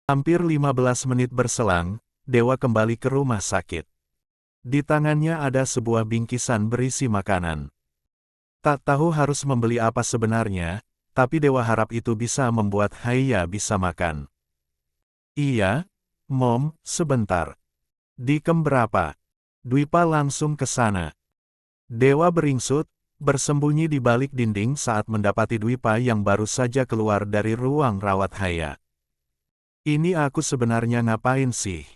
Hampir 15 menit berselang, Dewa kembali ke rumah sakit. Di tangannya ada sebuah bingkisan berisi makanan. Tak tahu harus membeli apa sebenarnya, tapi Dewa harap itu bisa membuat Haya bisa makan. Iya, Mom, sebentar. Di kem berapa? Dwipa langsung ke sana. Dewa beringsut, bersembunyi di balik dinding saat mendapati Dwipa yang baru saja keluar dari ruang rawat Haya. Ini aku sebenarnya ngapain sih?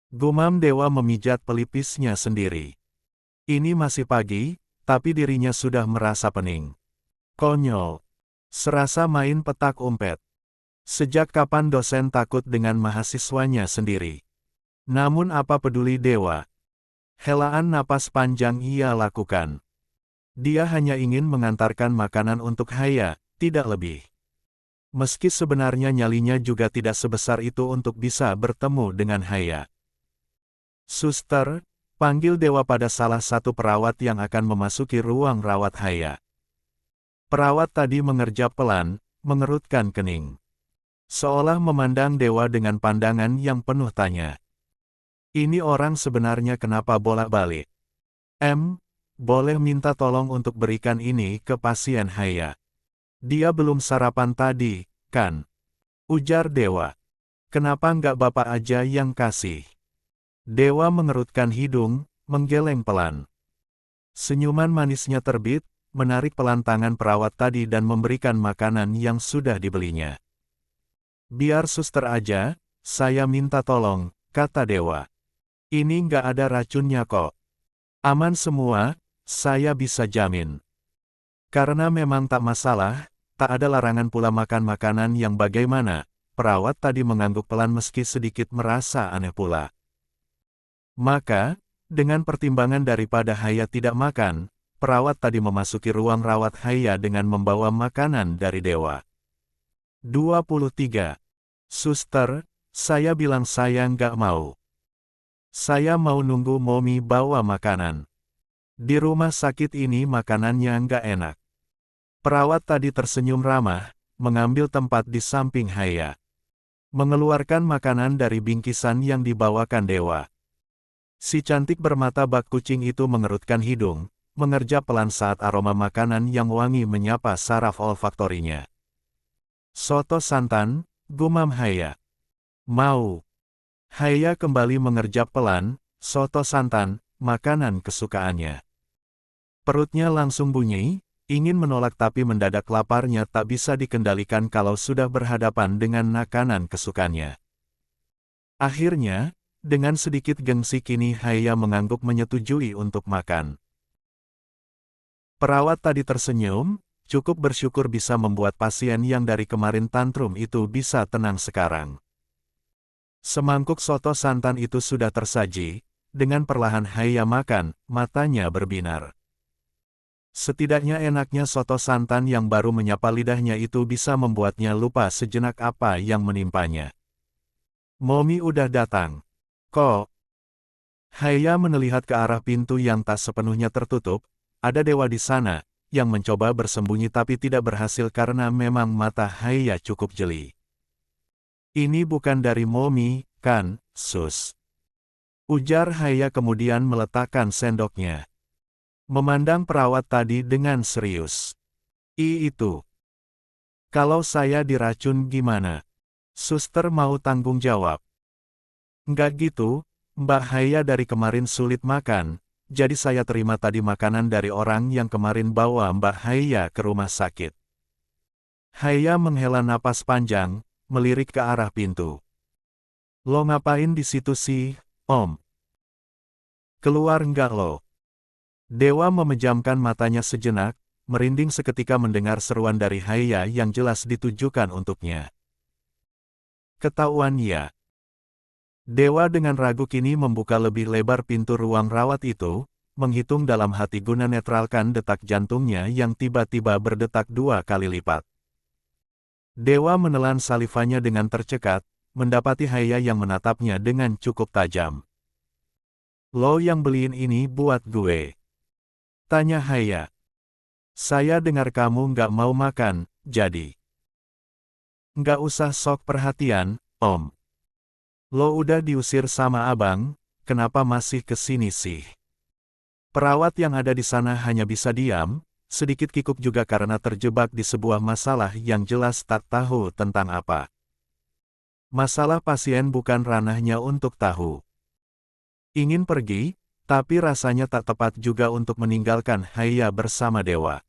Gumam Dewa memijat pelipisnya sendiri. Ini masih pagi, tapi dirinya sudah merasa pening. Konyol. Serasa main petak umpet. Sejak kapan dosen takut dengan mahasiswanya sendiri? Namun apa peduli Dewa? Helaan napas panjang ia lakukan. Dia hanya ingin mengantarkan makanan untuk Haya, tidak lebih. Meski sebenarnya nyalinya juga tidak sebesar itu untuk bisa bertemu dengan Haya. Suster, panggil Dewa pada salah satu perawat yang akan memasuki ruang rawat Haya. Perawat tadi mengerjap pelan, mengerutkan kening. Seolah memandang Dewa dengan pandangan yang penuh tanya. Ini orang sebenarnya kenapa bolak-balik? Boleh minta tolong untuk berikan ini ke pasien Haya. Dia belum sarapan tadi, kan? Ujar Dewa. Kenapa nggak Bapak aja yang kasih? Dewa mengerutkan hidung, menggeleng pelan. Senyuman manisnya terbit, menarik pelan tangan perawat tadi dan memberikan makanan yang sudah dibelinya. Biar suster aja, saya minta tolong, kata Dewa. Ini nggak ada racunnya kok. Aman semua, saya bisa jamin. Karena memang tak masalah, tak ada larangan pula makan makanan yang bagaimana, perawat tadi mengangguk pelan meski sedikit merasa aneh pula. Maka, dengan pertimbangan daripada Haya tidak makan, perawat tadi memasuki ruang rawat Haya dengan membawa makanan dari Dewa. 23. Suster, saya bilang saya nggak mau. Saya mau nunggu Momi bawa makanan. Di rumah sakit ini makanannya nggak enak. Perawat tadi tersenyum ramah, mengambil tempat di samping Haya. Mengeluarkan makanan dari bingkisan yang dibawakan Dewa. Si cantik bermata bak kucing itu mengerutkan hidung, mengerjap pelan saat aroma makanan yang wangi menyapa saraf olfaktorinya. Soto santan, gumam Haya. Mau. Haya kembali mengerjap pelan, soto santan, makanan kesukaannya. Perutnya langsung bunyi, ingin menolak tapi mendadak laparnya tak bisa dikendalikan kalau sudah berhadapan dengan makanan kesukaannya. Akhirnya, dengan sedikit gengsi kini Haya mengangguk menyetujui untuk makan. Perawat tadi tersenyum, cukup bersyukur bisa membuat pasien yang dari kemarin tantrum itu bisa tenang sekarang. Semangkuk soto santan itu sudah tersaji, dengan perlahan Haya makan, matanya berbinar. Setidaknya enaknya soto santan yang baru menyapa lidahnya itu bisa membuatnya lupa sejenak apa yang menimpanya. Momi udah datang. Kok? Haya melihat ke arah pintu yang tak sepenuhnya tertutup, ada Dewa di sana, yang mencoba bersembunyi tapi tidak berhasil karena memang mata Haya cukup jeli. Ini bukan dari Momi, kan, Sus? Ujar Haya kemudian meletakkan sendoknya. Memandang perawat tadi dengan serius. Itu. Kalau saya diracun gimana? Suster mau tanggung jawab. Nggak gitu, Mbak Haya dari kemarin sulit makan, jadi saya terima tadi makanan dari orang yang kemarin bawa Mbak Haya ke rumah sakit. Haya menghela napas panjang, melirik ke arah pintu. Lo ngapain di situ sih, Om? Keluar nggak lo? Dewa memejamkan matanya sejenak, merinding seketika mendengar seruan dari Haya yang jelas ditujukan untuknya. Ketahuan ya. Dewa dengan ragu kini membuka lebih lebar pintu ruang rawat itu, menghitung dalam hati guna netralkan detak jantungnya yang tiba-tiba berdetak 2 kali lipat. Dewa menelan salivanya dengan tercekat, mendapati Haya yang menatapnya dengan cukup tajam. Lo yang beliin ini buat gue? Tanya Haya. Saya dengar kamu nggak mau makan, jadi. Nggak usah sok perhatian, Om. Lo udah diusir sama abang, kenapa masih kesini sih? Perawat yang ada di sana hanya bisa diam, sedikit kikuk juga karena terjebak di sebuah masalah yang jelas tak tahu tentang apa. Masalah pasien bukan ranahnya untuk tahu. Ingin pergi, tapi rasanya tak tepat juga untuk meninggalkan Haya bersama Dewa.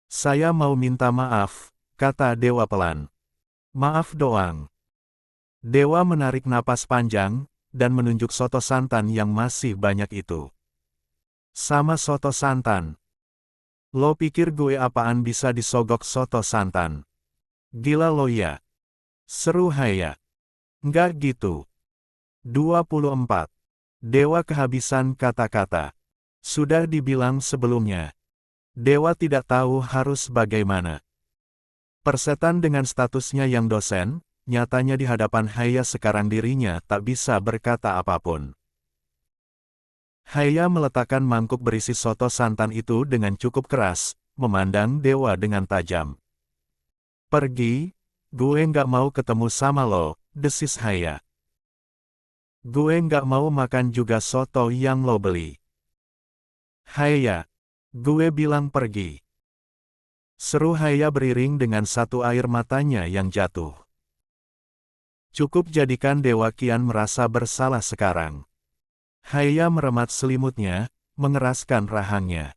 Saya mau minta maaf, kata Dewa pelan. Maaf doang. Dewa menarik napas panjang, dan menunjuk soto santan yang masih banyak itu. Sama soto santan. Lo pikir gue apaan bisa disogok soto santan? Gila lo ya. Seru Haya. Nggak gitu. 24. Dewa kehabisan kata-kata. Sudah dibilang sebelumnya. Dewa tidak tahu harus bagaimana. Persetan dengan statusnya yang dosen, nyatanya di hadapan Haya sekarang dirinya tak bisa berkata apapun. Haya meletakkan mangkuk berisi soto santan itu dengan cukup keras, memandang Dewa dengan tajam. Pergi, gue nggak mau ketemu sama lo, desis Haya. Gue nggak mau makan juga soto yang lo beli. Haya, gue bilang pergi. Seru Haya beriring dengan satu air matanya yang jatuh. Cukup jadikan Dewa kian merasa bersalah sekarang. Haya meremat selimutnya, mengeraskan rahangnya.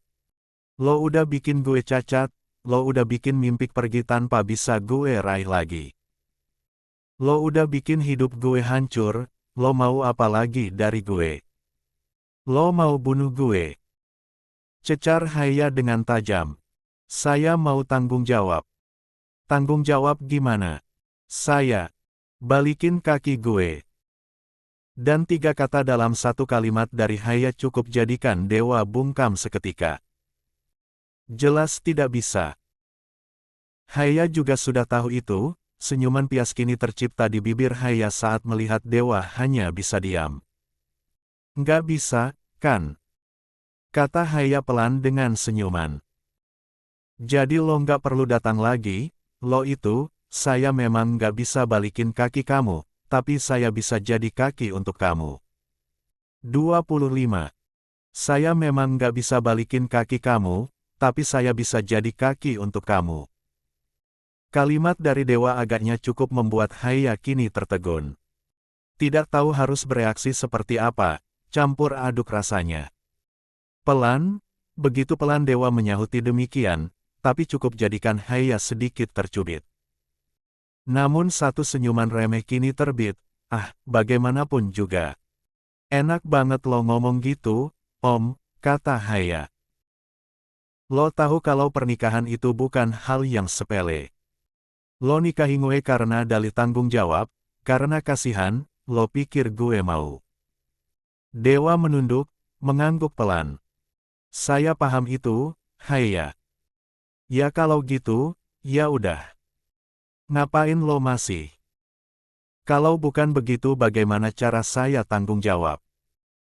Lo udah bikin gue cacat, lo udah bikin mimpi pergi tanpa bisa gue raih lagi. Lo udah bikin hidup gue hancur, lo mau apa lagi dari gue? Lo mau bunuh gue? Cecar Haya dengan tajam. Saya mau tanggung jawab. Tanggung jawab gimana? Saya. Balikin kaki gue. Dan 3 kata dalam satu kalimat dari Haya cukup jadikan Dewa bungkam seketika. Jelas tidak bisa. Haya juga sudah tahu itu, senyuman pias kini tercipta di bibir Haya saat melihat Dewa hanya bisa diam. Nggak bisa, kan? Kata Haya pelan dengan senyuman. Jadi lo nggak perlu datang lagi, lo itu, saya memang nggak bisa balikin kaki kamu, tapi saya bisa jadi kaki untuk kamu. 25. Saya memang nggak bisa balikin kaki kamu, tapi saya bisa jadi kaki untuk kamu. Kalimat dari Dewa agaknya cukup membuat Haya kini tertegun. Tidak tahu harus bereaksi seperti apa, campur aduk rasanya. Pelan, begitu pelan Dewa menyahuti demikian, tapi cukup jadikan Haya sedikit tercubit. Namun satu senyuman remeh kini terbit, bagaimanapun juga. Enak banget lo ngomong gitu, Om, kata Haya. Lo tahu kalau pernikahan itu bukan hal yang sepele. Lo nikahi gue karena dalih tanggung jawab, karena kasihan, lo pikir gue mau. Dewa menunduk, mengangguk pelan. Saya paham itu, Haya. Ya kalau gitu, ya udah. Ngapain lo masih? Kalau bukan begitu bagaimana cara saya tanggung jawab?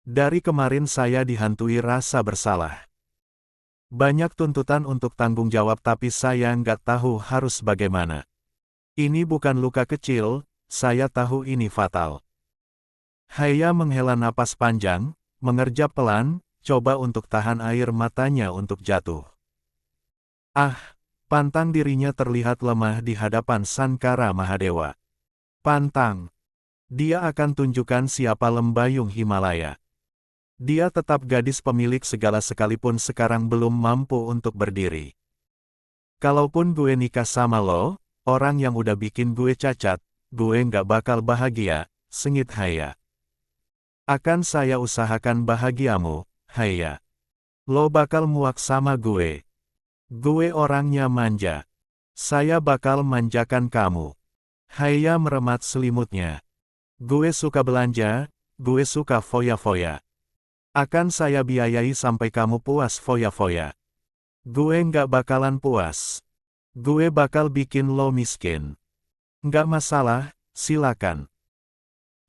Dari kemarin saya dihantui rasa bersalah. Banyak tuntutan untuk tanggung jawab tapi saya nggak tahu harus bagaimana. Ini bukan luka kecil, saya tahu ini fatal. Haya menghela napas panjang, mengerjap pelan, coba untuk tahan air matanya untuk jatuh. Pantang dirinya terlihat lemah di hadapan Sankara Mahadewa. Pantang. Dia akan tunjukkan siapa lembayung Himalaya. Dia tetap gadis pemilik segala sekalipun sekarang belum mampu untuk berdiri. Kalaupun gue nikah sama lo, orang yang udah bikin gue cacat, gue nggak bakal bahagia, sengit Haya. Akan saya usahakan bahagiamu, Haya. Lo bakal muak sama gue. Gue orangnya manja. Saya bakal manjakan kamu. Haya meremat selimutnya. Gue suka belanja, gue suka foya-foya. Akan saya biayai sampai kamu puas foya-foya. Gue nggak bakalan puas. Gue bakal bikin lo miskin. Nggak masalah, silakan.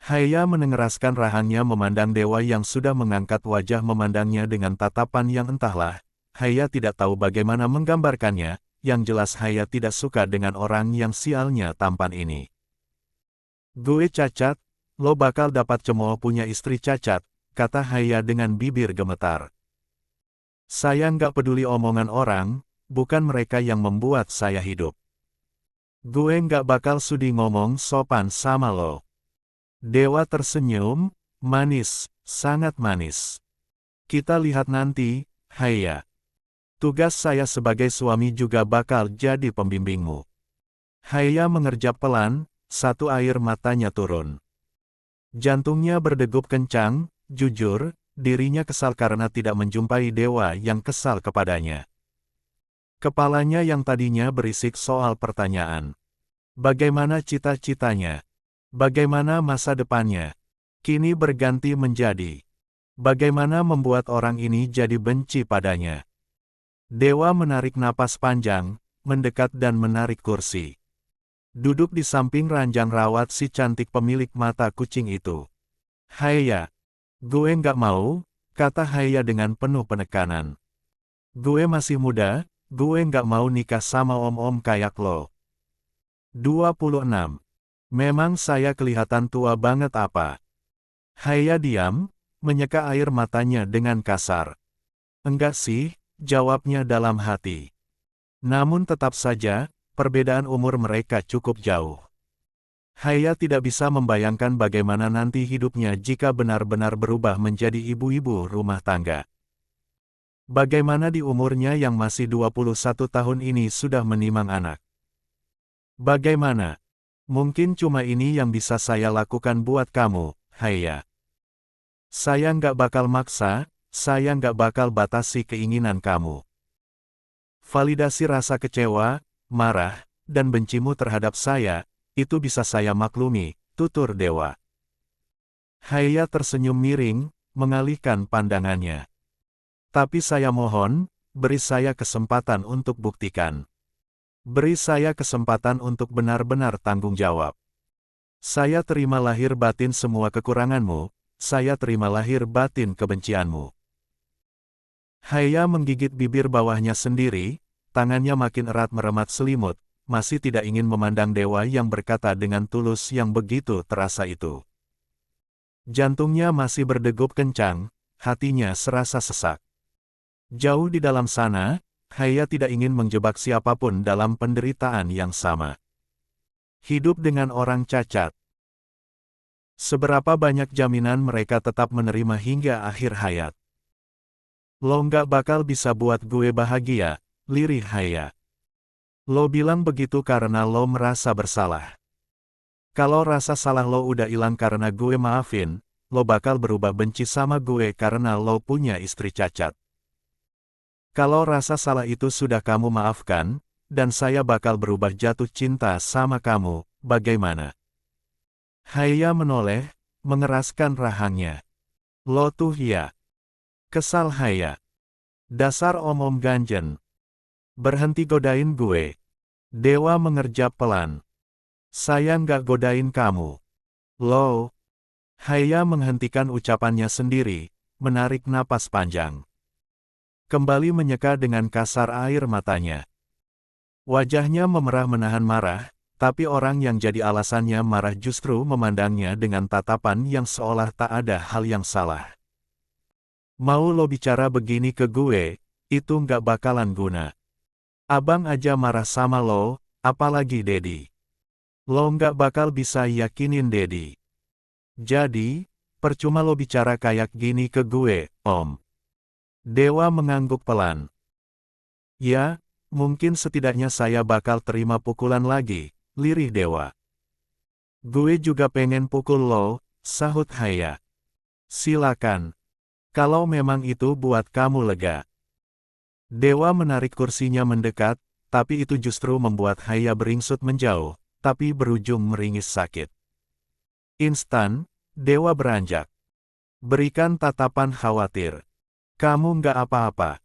Haya menengeraskan rahangnya memandang Dewa yang sudah mengangkat wajah memandangnya dengan tatapan yang entahlah. Haya tidak tahu bagaimana menggambarkannya, yang jelas Haya tidak suka dengan orang yang sialnya tampan ini. Gue cacat, lo bakal dapat cemooh punya istri cacat, kata Haya dengan bibir gemetar. Saya nggak peduli omongan orang, bukan mereka yang membuat saya hidup. Gue nggak bakal sudi ngomong sopan sama lo. Dewa tersenyum, manis, sangat manis. Kita lihat nanti, Haya. Tugas saya sebagai suami juga bakal jadi pembimbingmu. Haya mengerjap pelan, satu air matanya turun. Jantungnya berdegup kencang, jujur, dirinya kesal karena tidak menjumpai dewa yang kesal kepadanya. Kepalanya yang tadinya berisik soal pertanyaan. Bagaimana cita-citanya? Bagaimana masa depannya? Kini berganti menjadi. Bagaimana membuat orang ini jadi benci padanya? Dewa menarik napas panjang, mendekat dan menarik kursi. Duduk di samping ranjang rawat si cantik pemilik mata kucing itu. Haya. Gue nggak mau, kata Haya dengan penuh penekanan. Gue masih muda, gue nggak mau nikah sama om-om kayak lo. 26. Memang saya kelihatan tua banget apa? Haya diam, menyeka air matanya dengan kasar. Enggak sih, jawabnya dalam hati. Namun tetap saja, perbedaan umur mereka cukup jauh. Haya tidak bisa membayangkan bagaimana nanti hidupnya jika benar-benar berubah menjadi ibu-ibu rumah tangga. Bagaimana di umurnya yang masih 21 tahun ini sudah menimang anak. Bagaimana? Mungkin cuma ini yang bisa saya lakukan buat kamu, Haya. Saya nggak bakal maksa, saya nggak bakal batasi keinginan kamu. Validasi rasa kecewa, marah, dan bencimu terhadap saya, itu bisa saya maklumi, tutur dewa. Haya tersenyum miring, mengalihkan pandangannya. Tapi saya mohon, beri saya kesempatan untuk buktikan. Beri saya kesempatan untuk benar-benar tanggung jawab. Saya terima lahir batin semua kekuranganmu, saya terima lahir batin kebencianmu. Haya menggigit bibir bawahnya sendiri, tangannya makin erat meremat selimut, masih tidak ingin memandang dewa yang berkata dengan tulus yang begitu terasa itu. Jantungnya masih berdegup kencang, hatinya serasa sesak. Jauh di dalam sana, Haya tidak ingin menjebak siapapun dalam penderitaan yang sama. Hidup dengan orang cacat. Seberapa banyak jaminan mereka tetap menerima hingga akhir hayat? Lo nggak bakal bisa buat gue bahagia, lirih Haya. Lo bilang begitu karena lo merasa bersalah. Kalau rasa salah lo udah hilang karena gue maafin, lo bakal berubah benci sama gue karena lo punya istri cacat. Kalau rasa salah itu sudah kamu maafkan, dan saya bakal berubah jatuh cinta sama kamu, bagaimana? Haya menoleh, mengeraskan rahangnya. Lo tuh ya. Kesal Haya. Dasar om-om ganjen. Berhenti godain gue. Dewa mengerjap pelan. Saya nggak godain kamu. Lo. Haya menghentikan ucapannya sendiri, menarik napas panjang. Kembali menyeka dengan kasar air matanya. Wajahnya memerah menahan marah, tapi orang yang jadi alasannya marah justru memandangnya dengan tatapan yang seolah tak ada hal yang salah. Mau lo bicara begini ke gue, itu nggak bakalan guna. Abang aja marah sama lo, apalagi Dedi. Lo nggak bakal bisa yakinin Dedi. Jadi, percuma lo bicara kayak gini ke gue, Om. Dewa mengangguk pelan. Ya, mungkin setidaknya saya bakal terima pukulan lagi, lirih Dewa. Gue juga pengen pukul lo, sahut Haya. Silakan. Kalau memang itu buat kamu lega. Dewa menarik kursinya mendekat, tapi itu justru membuat Haya beringsut menjauh, tapi berujung meringis sakit. Instan, Dewa beranjak. Berikan tatapan khawatir. Kamu nggak apa-apa.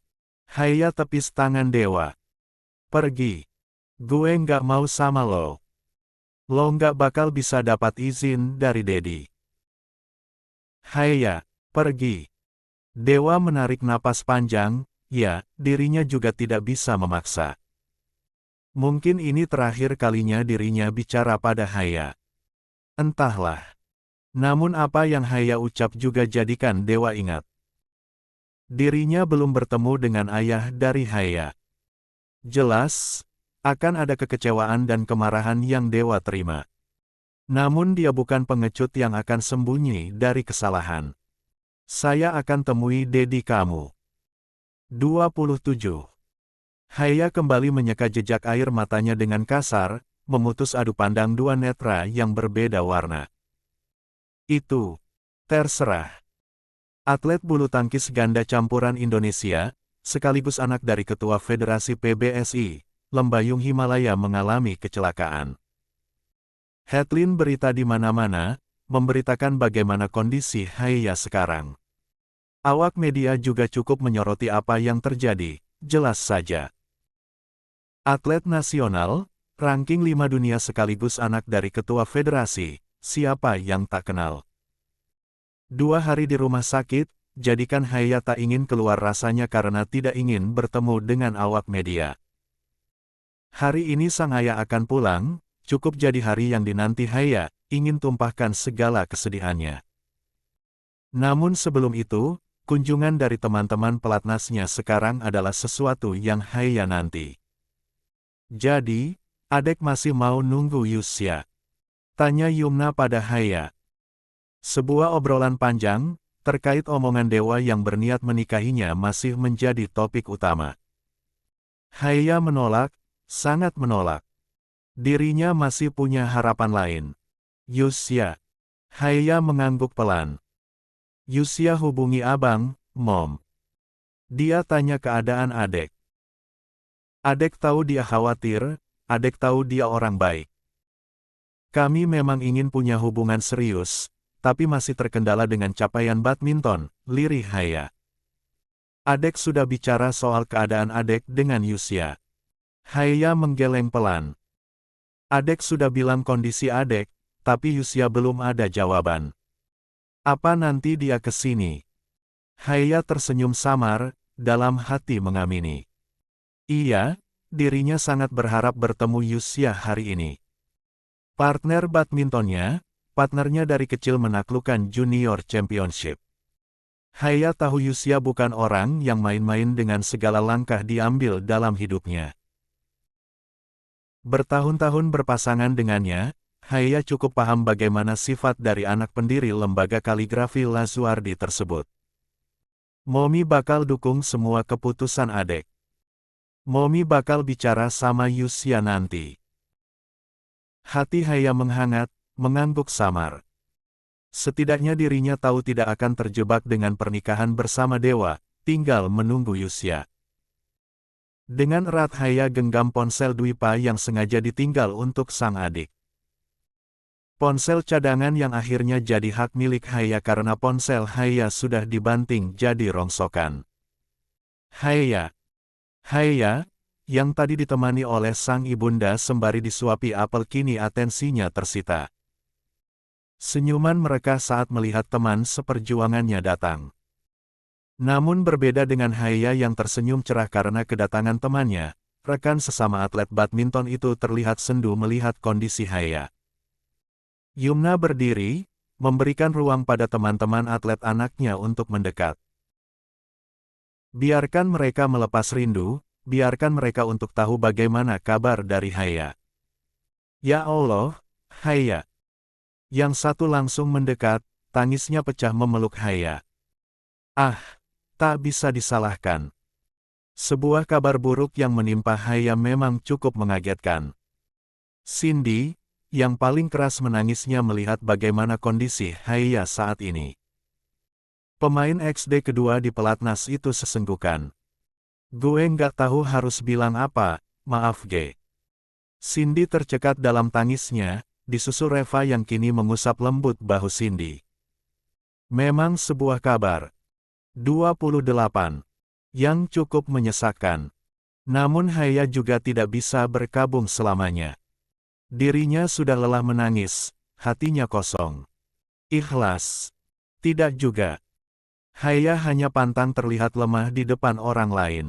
Haya tepis tangan Dewa. Pergi. Gue nggak mau sama lo. Lo nggak bakal bisa dapat izin dari Dedi. Haya, pergi. Dewa menarik napas panjang, ya, dirinya juga tidak bisa memaksa. Mungkin ini terakhir kalinya dirinya bicara pada Haya. Entahlah. Namun apa yang Haya ucap juga jadikan Dewa ingat. Dirinya belum bertemu dengan ayah dari Haya. Jelas, akan ada kekecewaan dan kemarahan yang Dewa terima. Namun dia bukan pengecut yang akan sembunyi dari kesalahan. Saya akan temui Dedi kamu. 27. Haya kembali menyeka jejak air matanya dengan kasar, memutus adu pandang dua netra yang berbeda warna. Itu terserah. Atlet bulu tangkis ganda campuran Indonesia, sekaligus anak dari Ketua Federasi PBSI, Lembayung Himalaya mengalami kecelakaan. Headline berita di mana-mana, memberitakan bagaimana kondisi Haya sekarang. Awak media juga cukup menyoroti apa yang terjadi, jelas saja. Atlet nasional, ranking 5 dunia sekaligus anak dari Ketua Federasi, siapa yang tak kenal. 2 hari di rumah sakit, jadikan Haya tak ingin keluar rasanya karena tidak ingin bertemu dengan awak media. Hari ini sang ayah akan pulang, cukup jadi hari yang dinanti Haya, ingin tumpahkan segala kesedihannya. Namun sebelum itu, kunjungan dari teman-teman pelatnasnya sekarang adalah sesuatu yang Haya nanti. Jadi, adek masih mau nunggu Yusya? Tanya Yumna pada Haya. Sebuah obrolan panjang, terkait omongan Dewa yang berniat menikahinya masih menjadi topik utama. Haya menolak, sangat menolak. Dirinya masih punya harapan lain. Yusya. Haya mengangguk pelan. Yusya hubungi abang, Mom. Dia tanya keadaan adek. Adek tahu dia khawatir, adek tahu dia orang baik. Kami memang ingin punya hubungan serius, tapi masih terkendala dengan capaian badminton, lirih Haya. Adek sudah bicara soal keadaan adek dengan Yusya. Haya menggeleng pelan. Adek sudah bilang kondisi adek, tapi Yusya belum ada jawaban. Apa nanti dia kesini? Haya tersenyum samar, dalam hati mengamini. Iya, dirinya sangat berharap bertemu Yusya hari ini. Partner badmintonnya, partnernya dari kecil menaklukkan Junior Championship. Haya tahu Yusya bukan orang yang main-main dengan segala langkah diambil dalam hidupnya. Bertahun-tahun berpasangan dengannya, Haya cukup paham bagaimana sifat dari anak pendiri lembaga kaligrafi Lazuardi tersebut. Momi bakal dukung semua keputusan adek. Momi bakal bicara sama Yusya nanti. Hati Haya menghangat, mengangguk samar. Setidaknya dirinya tahu tidak akan terjebak dengan pernikahan bersama Dewa, tinggal menunggu Yusya. Dengan erat Haya genggam ponsel Dwipa yang sengaja ditinggal untuk sang adik. Ponsel cadangan yang akhirnya jadi hak milik Haya karena ponsel Haya sudah dibanting jadi rongsokan. Haya, yang tadi ditemani oleh sang ibunda sembari disuapi apel kini atensinya tersita. Senyuman mereka saat melihat teman seperjuangannya datang. Namun berbeda dengan Haya yang tersenyum cerah karena kedatangan temannya, rekan sesama atlet badminton itu terlihat sendu melihat kondisi Haya. Yumna berdiri, memberikan ruang pada teman-teman atlet anaknya untuk mendekat. Biarkan mereka melepas rindu, biarkan mereka untuk tahu bagaimana kabar dari Haya. Ya Allah, Haya. Yang satu langsung mendekat, tangisnya pecah memeluk Haya. Ah, tak bisa disalahkan. Sebuah kabar buruk yang menimpa Haya memang cukup mengagetkan. Cindy, yang paling keras menangisnya melihat bagaimana kondisi Haya saat ini. Pemain XD kedua di pelatnas itu sesenggukan. Gue nggak tahu harus bilang apa, maaf Ge. Cindy tercekat dalam tangisnya, disusul Reva yang kini mengusap lembut bahu Cindy. Memang sebuah kabar. 28. Yang cukup menyesakkan. Namun Haya juga tidak bisa berkabung selamanya. Dirinya sudah lelah menangis, hatinya kosong. Ikhlas. Tidak juga. Haya hanya pantang terlihat lemah di depan orang lain.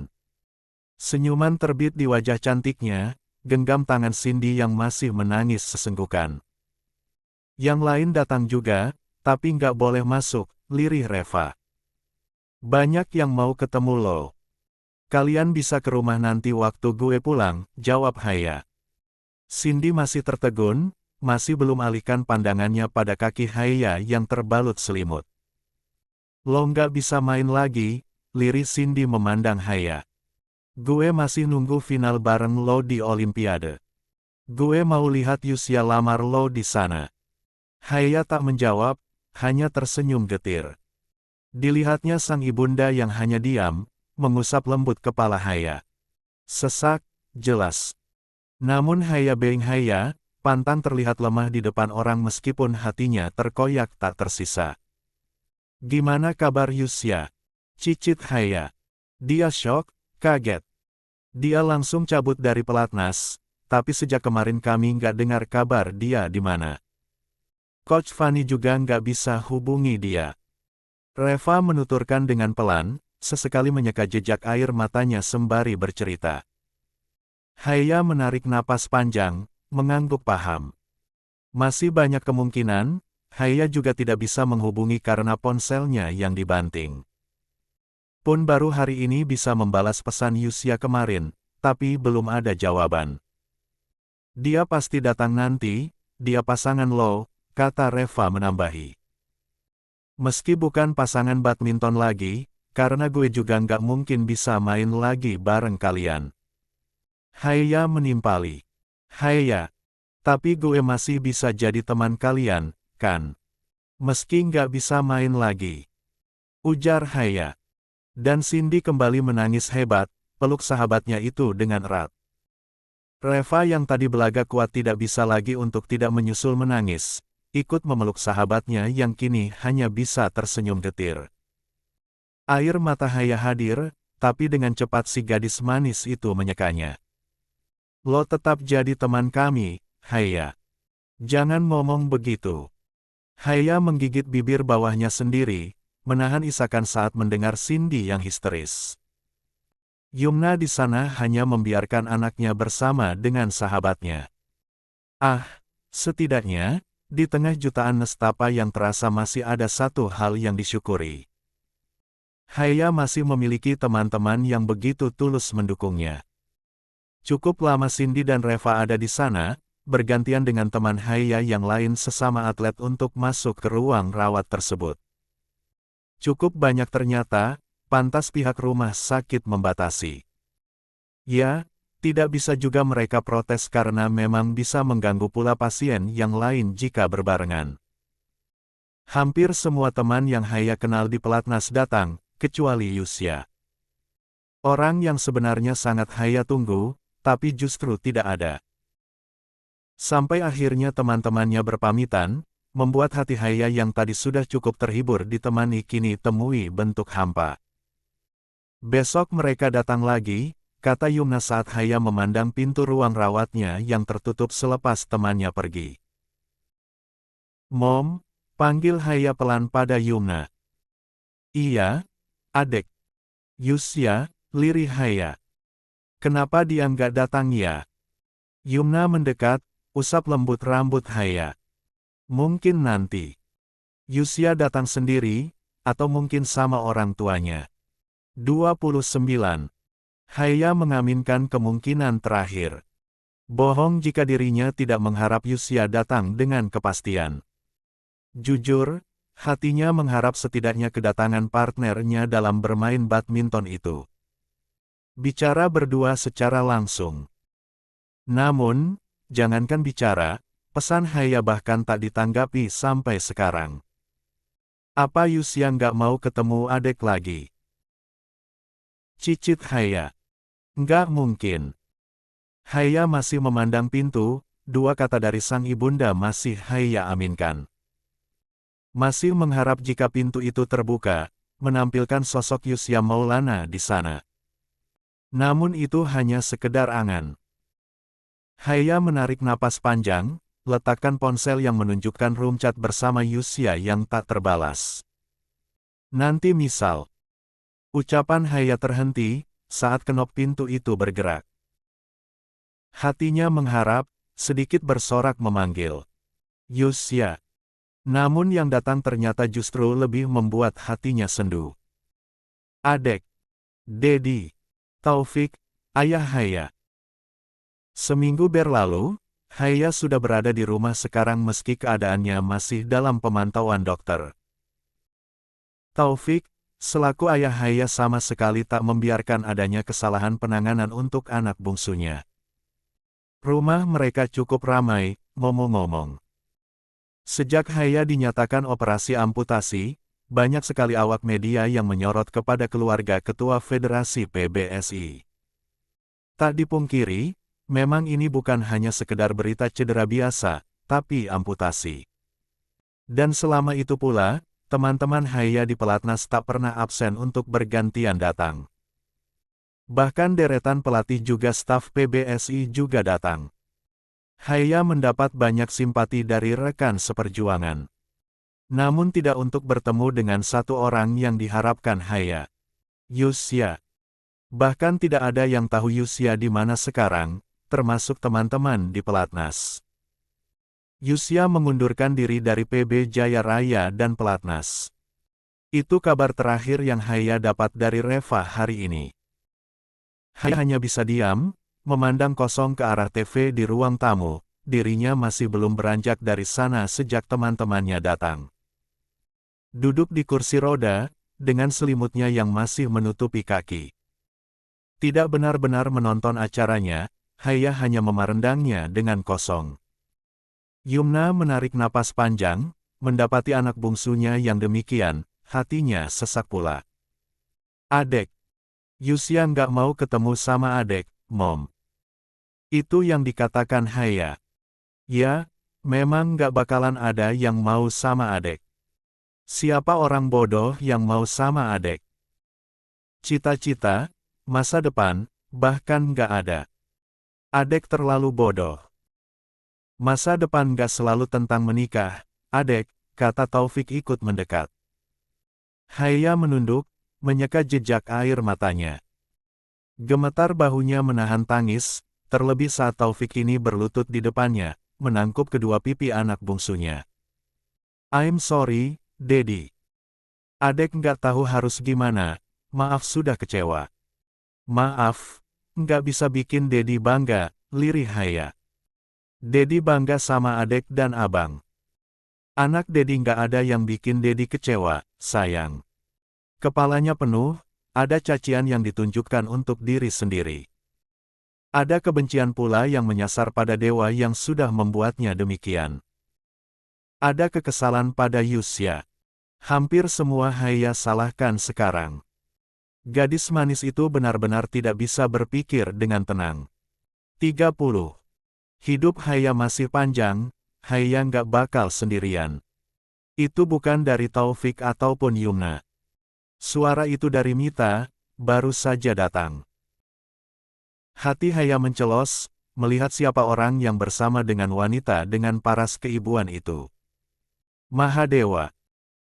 Senyuman terbit di wajah cantiknya, genggam tangan Cindy yang masih menangis sesenggukan. Yang lain datang juga, tapi nggak boleh masuk, lirih Reva. Banyak yang mau ketemu lo. Kalian bisa ke rumah nanti waktu gue pulang, jawab Haya. Cindy masih tertegun, masih belum alihkan pandangannya pada kaki Haya yang terbalut selimut. Lo nggak bisa main lagi, lirih Cindy memandang Haya. Gue masih nunggu final bareng lo di Olimpiade. Gue mau lihat Yusya lamar lo di sana. Haya tak menjawab, hanya tersenyum getir. Dilihatnya sang ibunda yang hanya diam, mengusap lembut kepala Haya. Sesak, jelas. Namun Haya Beng Haya, pantang terlihat lemah di depan orang meskipun hatinya terkoyak tak tersisa. Gimana kabar Yusya? Cicit Haya. Dia syok, kaget. Dia langsung cabut dari pelatnas, tapi sejak kemarin kami nggak dengar kabar dia di mana. Coach Fanny juga nggak bisa hubungi dia. Reva menuturkan dengan pelan, sesekali menyeka jejak air matanya sembari bercerita. Haya menarik napas panjang, mengangguk paham. Masih banyak kemungkinan, Haya juga tidak bisa menghubungi karena ponselnya yang dibanting. Pun baru hari ini bisa membalas pesan Yusya kemarin, tapi belum ada jawaban. Dia pasti datang nanti, dia pasangan lo, kata Reva menambahi. Meski bukan pasangan badminton lagi, karena gue juga nggak mungkin bisa main lagi bareng kalian. Haya menimpali. Haya, tapi gue masih bisa jadi teman kalian, kan? Meski nggak bisa main lagi. Ujar Haya. Dan Cindy kembali menangis hebat, peluk sahabatnya itu dengan erat. Reva yang tadi belaga kuat tidak bisa lagi untuk tidak menyusul menangis, ikut memeluk sahabatnya yang kini hanya bisa tersenyum getir. Air mata Haya hadir, tapi dengan cepat si gadis manis itu menyekanya. Lo tetap jadi teman kami, Haya. Jangan ngomong begitu. Haya menggigit bibir bawahnya sendiri, menahan isakan saat mendengar Cindy yang histeris. Yumna di sana hanya membiarkan anaknya bersama dengan sahabatnya. Ah, setidaknya, di tengah jutaan nestapa yang terasa masih ada satu hal yang disyukuri. Haya masih memiliki teman-teman yang begitu tulus mendukungnya. Cukup lama Cindy dan Reva ada di sana, bergantian dengan teman Haya yang lain sesama atlet untuk masuk ke ruang rawat tersebut. Cukup banyak ternyata, pantas pihak rumah sakit membatasi. Ya, tidak bisa juga mereka protes karena memang bisa mengganggu pula pasien yang lain jika berbarengan. Hampir semua teman yang Haya kenal di pelatnas datang, kecuali Yusya. Orang yang sebenarnya sangat Haya tunggu, tapi justru tidak ada. Sampai akhirnya teman-temannya berpamitan, membuat hati Haya yang tadi sudah cukup terhibur ditemani kini temui bentuk hampa. Besok mereka datang lagi, kata Yumna saat Haya memandang pintu ruang rawatnya yang tertutup selepas temannya pergi. Mom, panggil Haya pelan pada Yumna. Iya, adek. Yusya, lirih Haya. Kenapa dia nggak datang ya? Yumna mendekat, usap lembut rambut Haya. Mungkin nanti. Yusya datang sendiri, atau mungkin sama orang tuanya. 29. Haya mengaminkan kemungkinan terakhir. Bohong jika dirinya tidak mengharap Yusya datang dengan kepastian. Jujur, hatinya mengharap setidaknya kedatangan partnernya dalam bermain badminton itu. Bicara berdua secara langsung. Namun, jangankan bicara, pesan Haya bahkan tak ditanggapi sampai sekarang. Apa Yusya nggak mau ketemu adek lagi? Cicit Haya. Nggak mungkin. Haya masih memandang pintu, dua kata dari sang ibunda masih Haya aminkan. Masih mengharap jika pintu itu terbuka, menampilkan sosok Yusya Maulana di sana. Namun itu hanya sekedar angan. Haya menarik napas panjang, letakkan ponsel yang menunjukkan room chat bersama Yusya yang tak terbalas. Nanti misal. Ucapan Haya terhenti, saat kenop pintu itu bergerak. Hatinya mengharap, sedikit bersorak memanggil. Yusya. Namun yang datang ternyata justru lebih membuat hatinya sendu. Adek, Dedi, Taufik, ayah Haya. Seminggu berlalu, Haya sudah berada di rumah sekarang meski keadaannya masih dalam pemantauan dokter. Taufik, selaku ayah Haya sama sekali tak membiarkan adanya kesalahan penanganan untuk anak bungsunya. Rumah mereka cukup ramai, ngomong-ngomong. Sejak Haya dinyatakan operasi amputasi, banyak sekali awak media yang menyorot kepada keluarga Ketua Federasi PBSI. Tak dipungkiri, memang ini bukan hanya sekedar berita cedera biasa, tapi amputasi. Dan selama itu pula, teman-teman Haya di pelatnas tak pernah absen untuk bergantian datang. Bahkan deretan pelatih juga staf PBSI juga datang. Haya mendapat banyak simpati dari rekan seperjuangan. Namun tidak untuk bertemu dengan satu orang yang diharapkan Haya. Yusya. Bahkan tidak ada yang tahu Yusya di mana sekarang, termasuk teman-teman di pelatnas. Yusya mengundurkan diri dari PB Jaya Raya dan pelatnas. Itu kabar terakhir yang Haya dapat dari Reva hari ini. Haya hanya bisa diam, memandang kosong ke arah TV di ruang tamu, dirinya masih belum beranjak dari sana sejak teman-temannya datang. Duduk di kursi roda, dengan selimutnya yang masih menutupi kaki. Tidak benar-benar menonton acaranya, Haya hanya memandangnya dengan kosong. Yumna menarik napas panjang, mendapati anak bungsunya yang demikian, hatinya sesak pula. Adek. Yusya nggak mau ketemu sama adek, Mom. Itu yang dikatakan Haya. Ya, memang nggak bakalan ada yang mau sama adek. Siapa orang bodoh yang mau sama adek? Cita-cita, masa depan, bahkan nggak ada. Adek terlalu bodoh. Masa depan nggak selalu tentang menikah, adek, kata Taufik ikut mendekat. Haya menunduk, menyeka jejak air matanya. Gemetar bahunya menahan tangis, terlebih saat Taufik ini berlutut di depannya, menangkup kedua pipi anak bungsunya. I'm sorry, Dedi. Adek nggak tahu harus gimana, maaf sudah kecewa. Maaf, nggak bisa bikin Dedi bangga, lirih Haya. Dedi bangga sama adek dan abang. Anak Dedi nggak ada yang bikin Dedi kecewa, sayang. Kepalanya penuh, ada cacian yang ditunjukkan untuk diri sendiri. Ada kebencian pula yang menyasar pada dewa yang sudah membuatnya demikian. Ada kekesalan pada Yusya. Hampir semua Haya salahkan sekarang. Gadis manis itu benar-benar tidak bisa berpikir dengan tenang. 30. Hidup Haya masih panjang, Haya nggak bakal sendirian. Itu bukan dari Taufik ataupun Yumna. Suara itu dari Mita, baru saja datang. Hati Haya mencelos, melihat siapa orang yang bersama dengan wanita dengan paras keibuan itu. Mahadewa.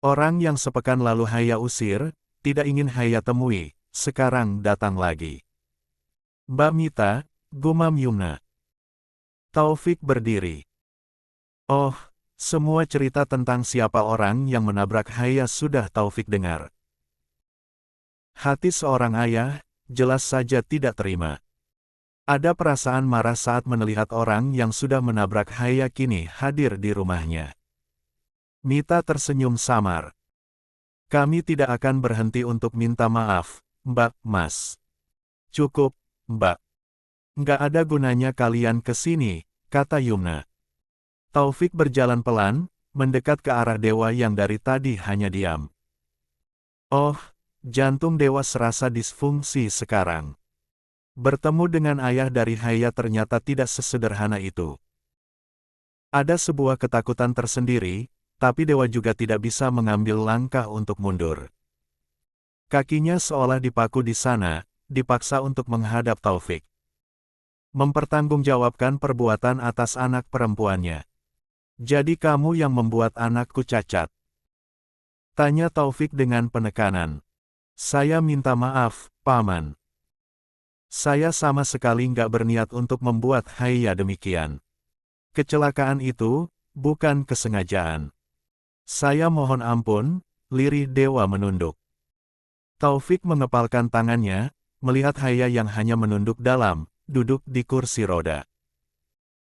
Orang yang sepekan lalu Haya usir, tidak ingin Haya temui, sekarang datang lagi. Mbak Mita, gumam Yumna. Taufik berdiri. Oh, semua cerita tentang siapa orang yang menabrak Haya sudah Taufik dengar. Hati seorang ayah, jelas saja tidak terima. Ada perasaan marah saat melihat orang yang sudah menabrak Haya kini hadir di rumahnya. Mita tersenyum samar. Kami tidak akan berhenti untuk minta maaf, Mbak, Mas. Cukup, Mbak. Nggak ada gunanya kalian ke sini, kata Yumna. Taufik berjalan pelan, mendekat ke arah dewa yang dari tadi hanya diam. Oh, jantung dewa serasa disfungsi sekarang. Bertemu dengan ayah dari Haya ternyata tidak sesederhana itu. Ada sebuah ketakutan tersendiri, tapi dewa juga tidak bisa mengambil langkah untuk mundur. Kakinya seolah dipaku di sana, dipaksa untuk menghadap Taufik. Mempertanggungjawabkan perbuatan atas anak perempuannya. Jadi kamu yang membuat anakku cacat? Tanya Taufik dengan penekanan. Saya minta maaf, Paman. Saya sama sekali nggak berniat untuk membuat Haya demikian. Kecelakaan itu, bukan kesengajaan. Saya mohon ampun, lirih Dewa menunduk. Taufik mengepalkan tangannya, melihat Haya yang hanya menunduk dalam, duduk di kursi roda.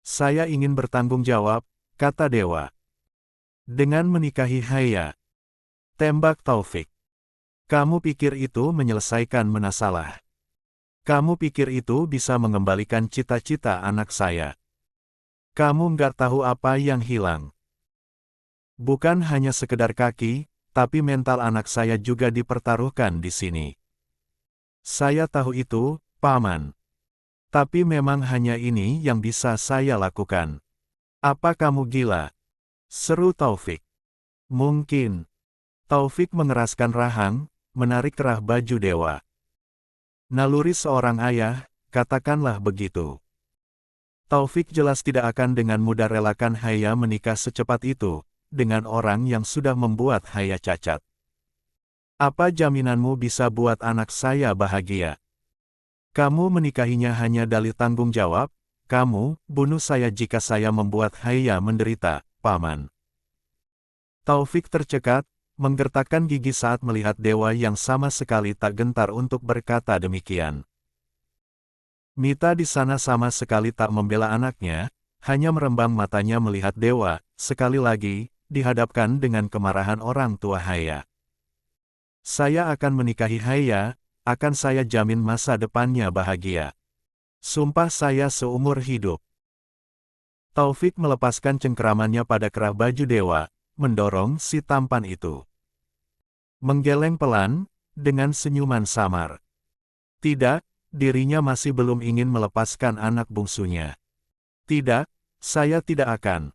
Saya ingin bertanggung jawab, kata Dewa. Dengan menikahi Haya. Tembak Taufik. Kamu pikir itu menyelesaikan masalah? Kamu pikir itu bisa mengembalikan cita-cita anak saya? Kamu nggak tahu apa yang hilang. Bukan hanya sekedar kaki, tapi mental anak saya juga dipertaruhkan di sini. Saya tahu itu, Paman. Tapi memang hanya ini yang bisa saya lakukan. Apa kamu gila? Seru Taufik. Mungkin. Taufik mengeraskan rahang, menarik kerah baju Dewa. Naluri seorang ayah, katakanlah begitu. Taufik jelas tidak akan dengan mudah relakan Haya menikah secepat itu, dengan orang yang sudah membuat Haya cacat. Apa jaminanmu bisa buat anak saya bahagia? Kamu menikahinya hanya dalih tanggung jawab, kamu bunuh saya jika saya membuat Haya menderita, Paman. Taufik tercekat, menggertakkan gigi saat melihat Dewa yang sama sekali tak gentar untuk berkata demikian. Mita di sana sama sekali tak membela anaknya, hanya merembang matanya melihat Dewa, sekali lagi, dihadapkan dengan kemarahan orang tua Haya. Saya akan menikahi Haya, akan saya jamin masa depannya bahagia. Sumpah saya seumur hidup. Taufik melepaskan cengkeramannya pada kerah baju Dewa, mendorong si tampan itu. Menggeleng pelan, dengan senyuman samar. Tidak, dirinya masih belum ingin melepaskan anak bungsunya. Tidak, saya tidak akan.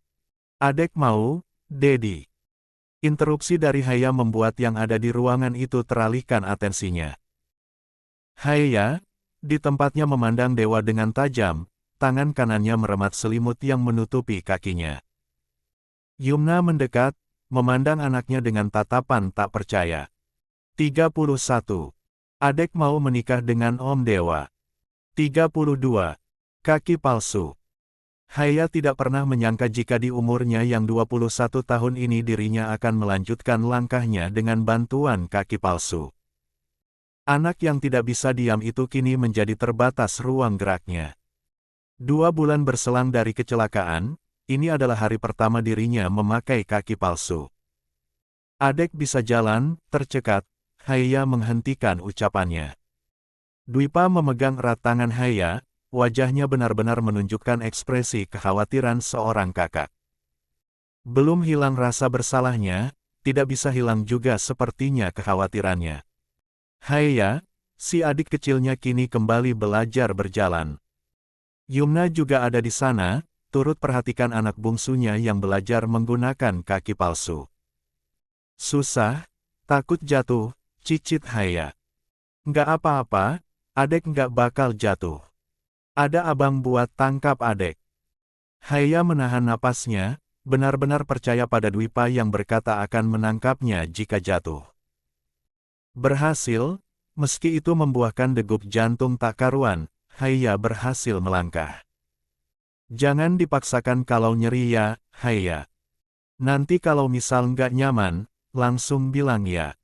Adek mau, Dedi. Interupsi dari Haya membuat yang ada di ruangan itu teralihkan atensinya. Haya, di tempatnya memandang Dewa dengan tajam, tangan kanannya meremat selimut yang menutupi kakinya. Yumna mendekat, memandang anaknya dengan tatapan tak percaya. 31. Adek mau menikah dengan Om Dewa. 32. Kaki palsu. Haya tidak pernah menyangka jika di umurnya yang 21 tahun ini dirinya akan melanjutkan langkahnya dengan bantuan kaki palsu. Anak yang tidak bisa diam itu kini menjadi terbatas ruang geraknya. 2 bulan berselang dari kecelakaan, ini adalah hari pertama dirinya memakai kaki palsu. Adek bisa jalan, tercekat, Haya menghentikan ucapannya. Dwipa memegang erat tangan Haya, wajahnya benar-benar menunjukkan ekspresi kekhawatiran seorang kakak. Belum hilang rasa bersalahnya, tidak bisa hilang juga sepertinya kekhawatirannya. Haya, si adik kecilnya kini kembali belajar berjalan. Yumna juga ada di sana, turut perhatikan anak bungsunya yang belajar menggunakan kaki palsu. Susah, takut jatuh, cicit Haya. Nggak apa-apa, adek nggak bakal jatuh. Ada abang buat tangkap adek. Haya menahan napasnya, benar-benar percaya pada Dwipa yang berkata akan menangkapnya jika jatuh. Berhasil, meski itu membuahkan degup jantung tak karuan, Haya berhasil melangkah. Jangan dipaksakan kalau nyeri ya, Haya. Nanti kalau misal nggak nyaman, langsung bilang ya.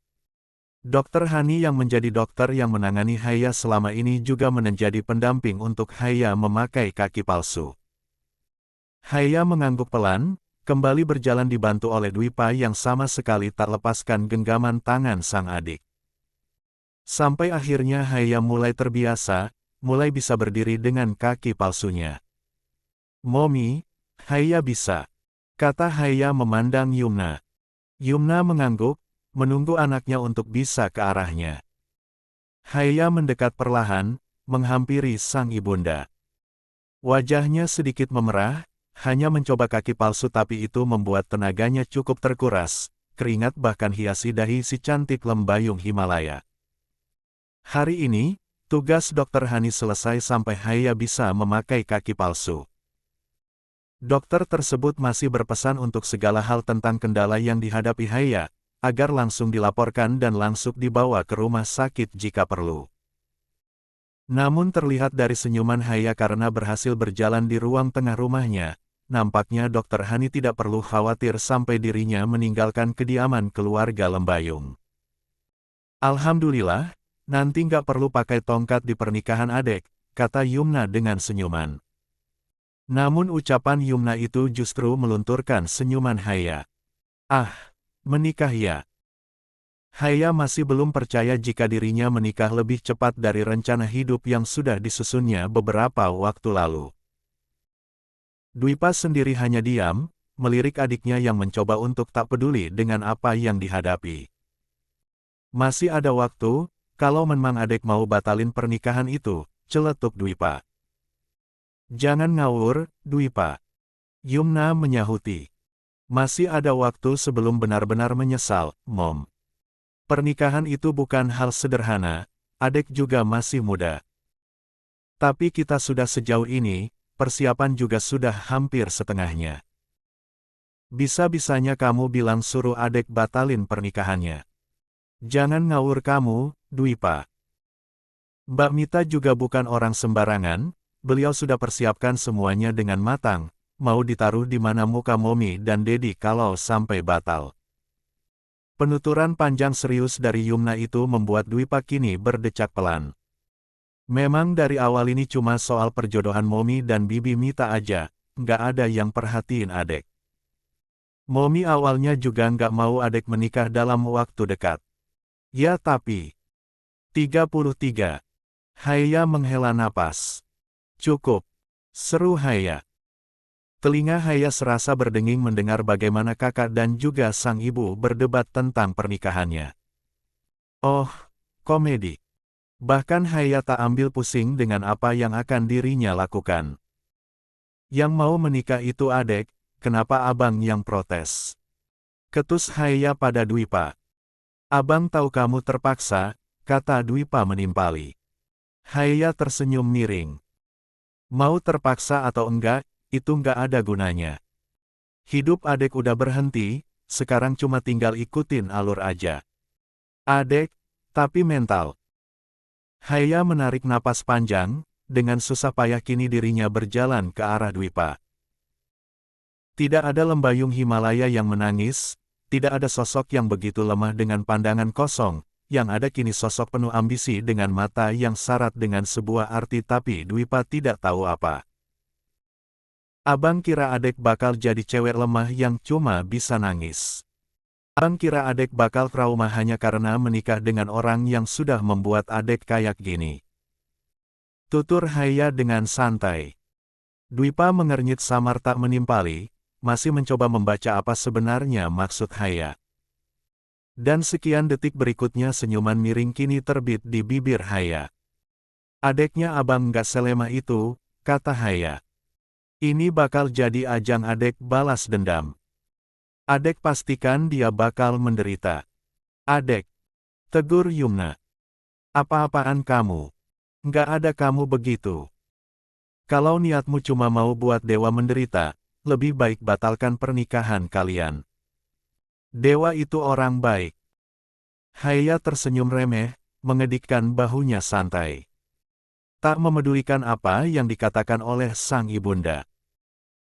Dokter Hani yang menjadi dokter yang menangani Haya selama ini juga menjadi pendamping untuk Haya memakai kaki palsu. Haya mengangguk pelan, kembali berjalan dibantu oleh Dwipa yang sama sekali tak lepaskan genggaman tangan sang adik. Sampai akhirnya Haya mulai terbiasa, mulai bisa berdiri dengan kaki palsunya. Momi, Haya bisa, kata Haya memandang Yumna. Yumna mengangguk, menunggu anaknya untuk bisa ke arahnya. Haya mendekat perlahan, menghampiri sang ibunda. Wajahnya sedikit memerah, hanya mencoba kaki palsu tapi itu membuat tenaganya cukup terkuras, keringat bahkan hiasi dahi si cantik lembayung Himalaya. Hari ini, tugas Dokter Hani selesai sampai Haya bisa memakai kaki palsu. Dokter tersebut masih berpesan untuk segala hal tentang kendala yang dihadapi Haya, agar langsung dilaporkan dan langsung dibawa ke rumah sakit jika perlu. Namun terlihat dari senyuman Haya karena berhasil berjalan di ruang tengah rumahnya, nampaknya Dr. Hani tidak perlu khawatir sampai dirinya meninggalkan kediaman keluarga Lembayung. Alhamdulillah, nanti nggak perlu pakai tongkat di pernikahan adek, kata Yumna dengan senyuman. Namun ucapan Yumna itu justru melunturkan senyuman Haya. Ah, menikah ya? Haya masih belum percaya jika dirinya menikah lebih cepat dari rencana hidup yang sudah disusunnya beberapa waktu lalu. Dwipa sendiri hanya diam, melirik adiknya yang mencoba untuk tak peduli dengan apa yang dihadapi. Masih ada waktu, kalau memang adek mau batalin pernikahan itu, celetuk Dwipa. Jangan ngawur, Dwipa. Yumna menyahuti. Masih ada waktu sebelum benar-benar menyesal, Mom. Pernikahan itu bukan hal sederhana, adek juga masih muda. Tapi kita sudah sejauh ini, persiapan juga sudah hampir setengahnya. Bisa-bisanya kamu bilang suruh adek batalin pernikahannya. Jangan ngawur kamu, Dwipa. Mbak Mita juga bukan orang sembarangan, beliau sudah persiapkan semuanya dengan matang, mau ditaruh di mana muka Momi dan Dedi kalau sampai batal. Penuturan panjang serius dari Yumna itu membuat Dwipa kini berdecak pelan. Memang dari awal ini cuma soal perjodohan Momi dan Bibi Mita aja, nggak ada yang perhatiin adek. Momi awalnya juga nggak mau adek menikah dalam waktu dekat. Ya tapi. 33. Haya menghela napas. Cukup. Seru Haya. Telinga Haya serasa berdenging mendengar bagaimana kakak dan juga sang ibu berdebat tentang pernikahannya. Oh, komedi. Bahkan Haya tak ambil pusing dengan apa yang akan dirinya lakukan. Yang mau menikah itu adek, kenapa abang yang protes? Ketus Haya pada Dwipa. Abang tahu kamu terpaksa, kata Dwipa menimpali. Haya tersenyum miring. Mau terpaksa atau enggak, itu enggak ada gunanya. Hidup adek udah berhenti, sekarang cuma tinggal ikutin alur aja. Adek, tapi mental. Haya menarik napas panjang, dengan susah payah kini dirinya berjalan ke arah Dwipa. Tidak ada lembayung Himalaya yang menangis, tidak ada sosok yang begitu lemah dengan pandangan kosong, yang ada kini sosok penuh ambisi dengan mata yang syarat dengan sebuah arti tapi Dwipa tidak tahu apa. Abang kira adek bakal jadi cewek lemah yang cuma bisa nangis. Abang kira adek bakal trauma hanya karena menikah dengan orang yang sudah membuat adek kayak gini. Tutur Haya dengan santai. Dwipa mengernyit samar tak menimpali, masih mencoba membaca apa sebenarnya maksud Haya. Dan sekian detik berikutnya senyuman miring kini terbit di bibir Haya. Adeknya abang nggak selemah itu, kata Haya. Ini bakal jadi ajang adek balas dendam. Adek pastikan dia bakal menderita. Adek, tegur Yumna. Apa-apaan kamu? Nggak ada kamu begitu. Kalau niatmu cuma mau buat Dewa menderita, lebih baik batalkan pernikahan kalian. Dewa itu orang baik. Haya tersenyum remeh, mengedikkan bahunya santai. Tak memedulikan apa yang dikatakan oleh sang ibunda.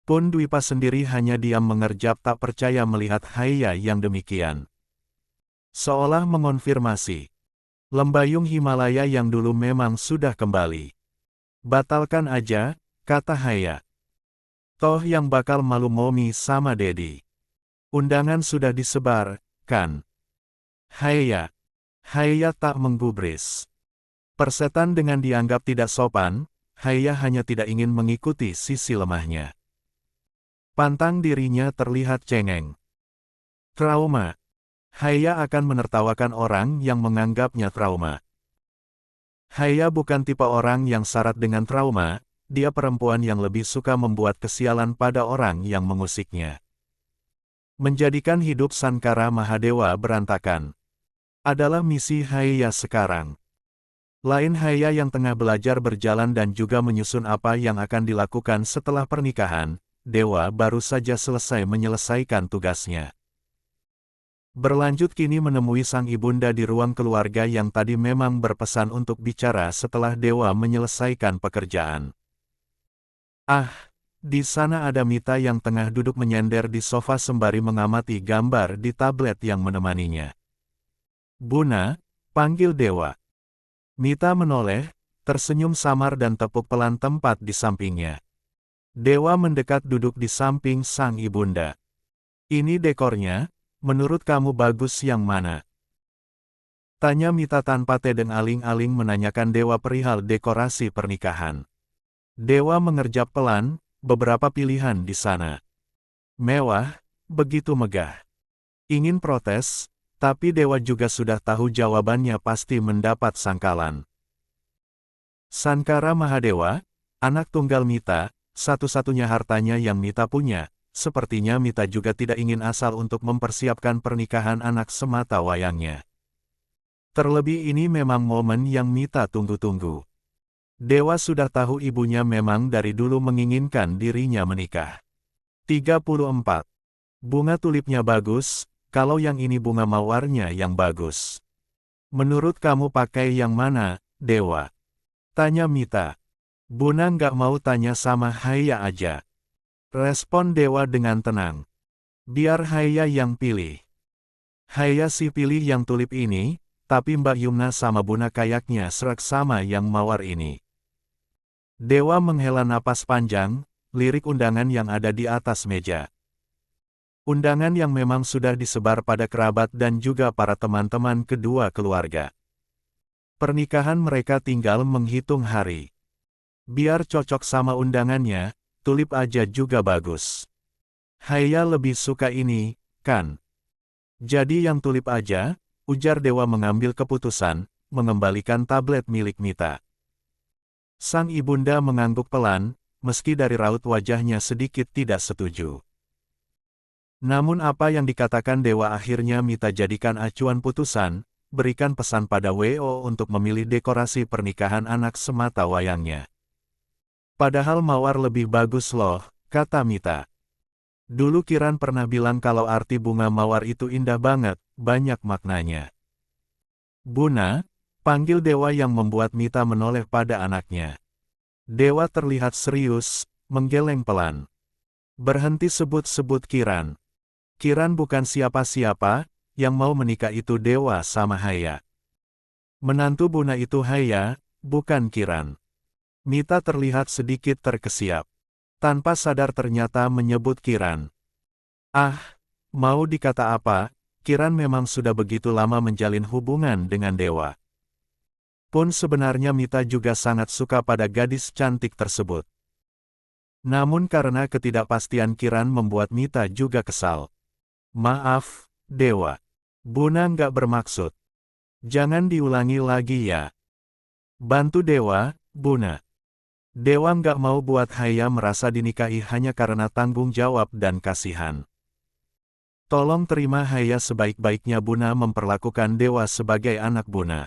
Pun Dwipa sendiri hanya diam mengerjap tak percaya melihat Haya yang demikian. Seolah mengonfirmasi. Lembayung Himalaya yang dulu memang sudah kembali. Batalkan aja, kata Haya. Toh yang bakal malu Momi sama Dedi. Undangan sudah disebar, kan? Haya. Haya tak menggubris. Persetan dengan dianggap tidak sopan, Haya hanya tidak ingin mengikuti sisi lemahnya. Pantang dirinya terlihat cengeng. Trauma. Haya akan menertawakan orang yang menganggapnya trauma. Haya bukan tipe orang yang syarat dengan trauma, dia perempuan yang lebih suka membuat kesialan pada orang yang mengusiknya. Menjadikan hidup Sankara Mahadewa berantakan. Adalah misi Haya sekarang. Lain Haya yang tengah belajar berjalan dan juga menyusun apa yang akan dilakukan setelah pernikahan, Dewa baru saja selesai menyelesaikan tugasnya. Berlanjut kini menemui sang ibunda di ruang keluarga yang tadi memang berpesan untuk bicara setelah Dewa menyelesaikan pekerjaan. Ah, Di sana ada Mita yang tengah duduk menyender di sofa sembari mengamati gambar di tablet yang menemaninya. "Buna," panggil Dewa. Mita menoleh, tersenyum samar dan tepuk pelan tempat di sampingnya. Dewa mendekat duduk di samping sang ibunda. "Ini dekornya, menurut kamu bagus yang mana?" Tanya Mita tanpa tedeng aling-aling menanyakan Dewa perihal dekorasi pernikahan. Dewa mengerjap pelan, beberapa pilihan di sana. Mewah, begitu megah. Ingin protes, tapi Dewa juga sudah tahu jawabannya pasti mendapat sangkalan. Sankara Mahadewa, anak tunggal Mita, satu-satunya hartanya yang Mita punya, sepertinya Mita juga tidak ingin asal untuk mempersiapkan pernikahan anak semata wayangnya. Terlebih ini memang momen yang Mita tunggu-tunggu. Dewa sudah tahu ibunya memang dari dulu menginginkan dirinya menikah. 34. Bunga tulipnya bagus, kalau yang ini bunga mawarnya yang bagus. Menurut kamu pakai yang mana, Dewa? Tanya Mita. Buna nggak mau tanya sama Haya aja. Respon Dewa dengan tenang. Biar Haya yang pilih. Haya sih pilih yang tulip ini, tapi Mbak Yumna sama Buna kayaknya srek sama yang mawar ini. Dewa menghela napas panjang, lirik undangan yang ada di atas meja. Undangan yang memang sudah disebar pada kerabat dan juga para teman-teman kedua keluarga. Pernikahan mereka tinggal menghitung hari. Biar cocok sama undangannya, tulip aja juga bagus. Haya lebih suka ini, kan? Jadi yang tulip aja, ujar Dewa mengambil keputusan, mengembalikan tablet milik Mita. Sang ibunda mengangguk pelan, meski dari raut wajahnya sedikit tidak setuju. Namun apa yang dikatakan Dewa akhirnya Mita jadikan acuan putusan, berikan pesan pada W.O. untuk memilih dekorasi pernikahan anak semata wayangnya. Padahal mawar lebih bagus loh, kata Mita. Dulu Kiran pernah bilang kalau arti bunga mawar itu indah banget, banyak maknanya. Buna, panggil Dewa yang membuat Mita menoleh pada anaknya. Dewa terlihat serius, menggeleng pelan. Berhenti sebut-sebut Kiran. Kiran bukan siapa-siapa, yang mau menikah itu Dewa sama Haya. Menantu Buna itu Haya, bukan Kiran. Mita terlihat sedikit terkesiap. Tanpa sadar ternyata menyebut Kiran. Ah, mau dikata apa, Kiran memang sudah begitu lama menjalin hubungan dengan Dewa. Pun sebenarnya Mita juga sangat suka pada gadis cantik tersebut. Namun karena ketidakpastian Kiran membuat Mita juga kesal. Maaf, Dewa. Buna nggak bermaksud. Jangan diulangi lagi ya. Bantu Dewa, Buna. Dewa nggak mau buat Haya merasa dinikahi hanya karena tanggung jawab dan kasihan. Tolong terima Haya sebaik-baiknya. Buna memperlakukan Dewa sebagai anak Buna.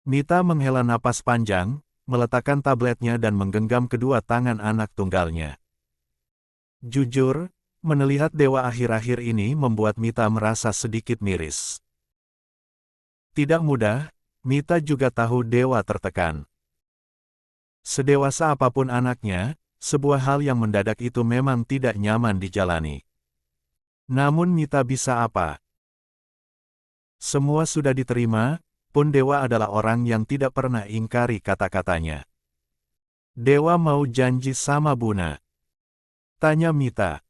Mita menghela napas panjang, meletakkan tabletnya dan menggenggam kedua tangan anak tunggalnya. Jujur, melihat Dewa akhir-akhir ini membuat Mita merasa sedikit miris. Tidak mudah, Mita juga tahu Dewa tertekan. Sedewasa apapun anaknya, sebuah hal yang mendadak itu memang tidak nyaman dijalani. Namun Mita bisa apa? Semua sudah diterima, pun Dewa adalah orang yang tidak pernah ingkari kata-katanya. Dewa mau janji sama Buna? Tanya Mita.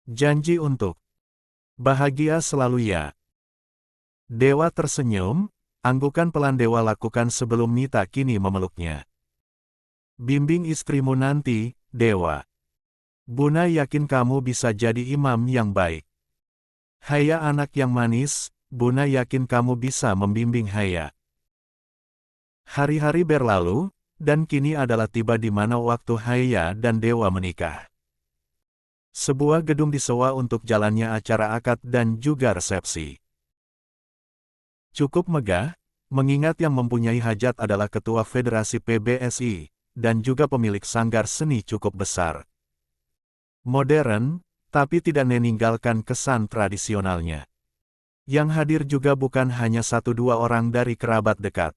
Janji untuk bahagia selalu ya. Dewa tersenyum, anggukan pelan Dewa lakukan sebelum Mita kini memeluknya. Bimbing istrimu nanti, Dewa. Buna yakin kamu bisa jadi imam yang baik. Haya anak yang manis, Buna yakin kamu bisa membimbing Haya. Hari-hari berlalu, dan kini adalah tiba di mana waktu Haya dan Dewa menikah. Sebuah gedung disewa untuk jalannya acara akad dan juga resepsi. Cukup megah, mengingat yang mempunyai hajat adalah ketua Federasi PBSI, dan juga pemilik sanggar seni cukup besar. Modern, tapi tidak meninggalkan kesan tradisionalnya. Yang hadir juga bukan hanya 1-2 orang dari kerabat dekat.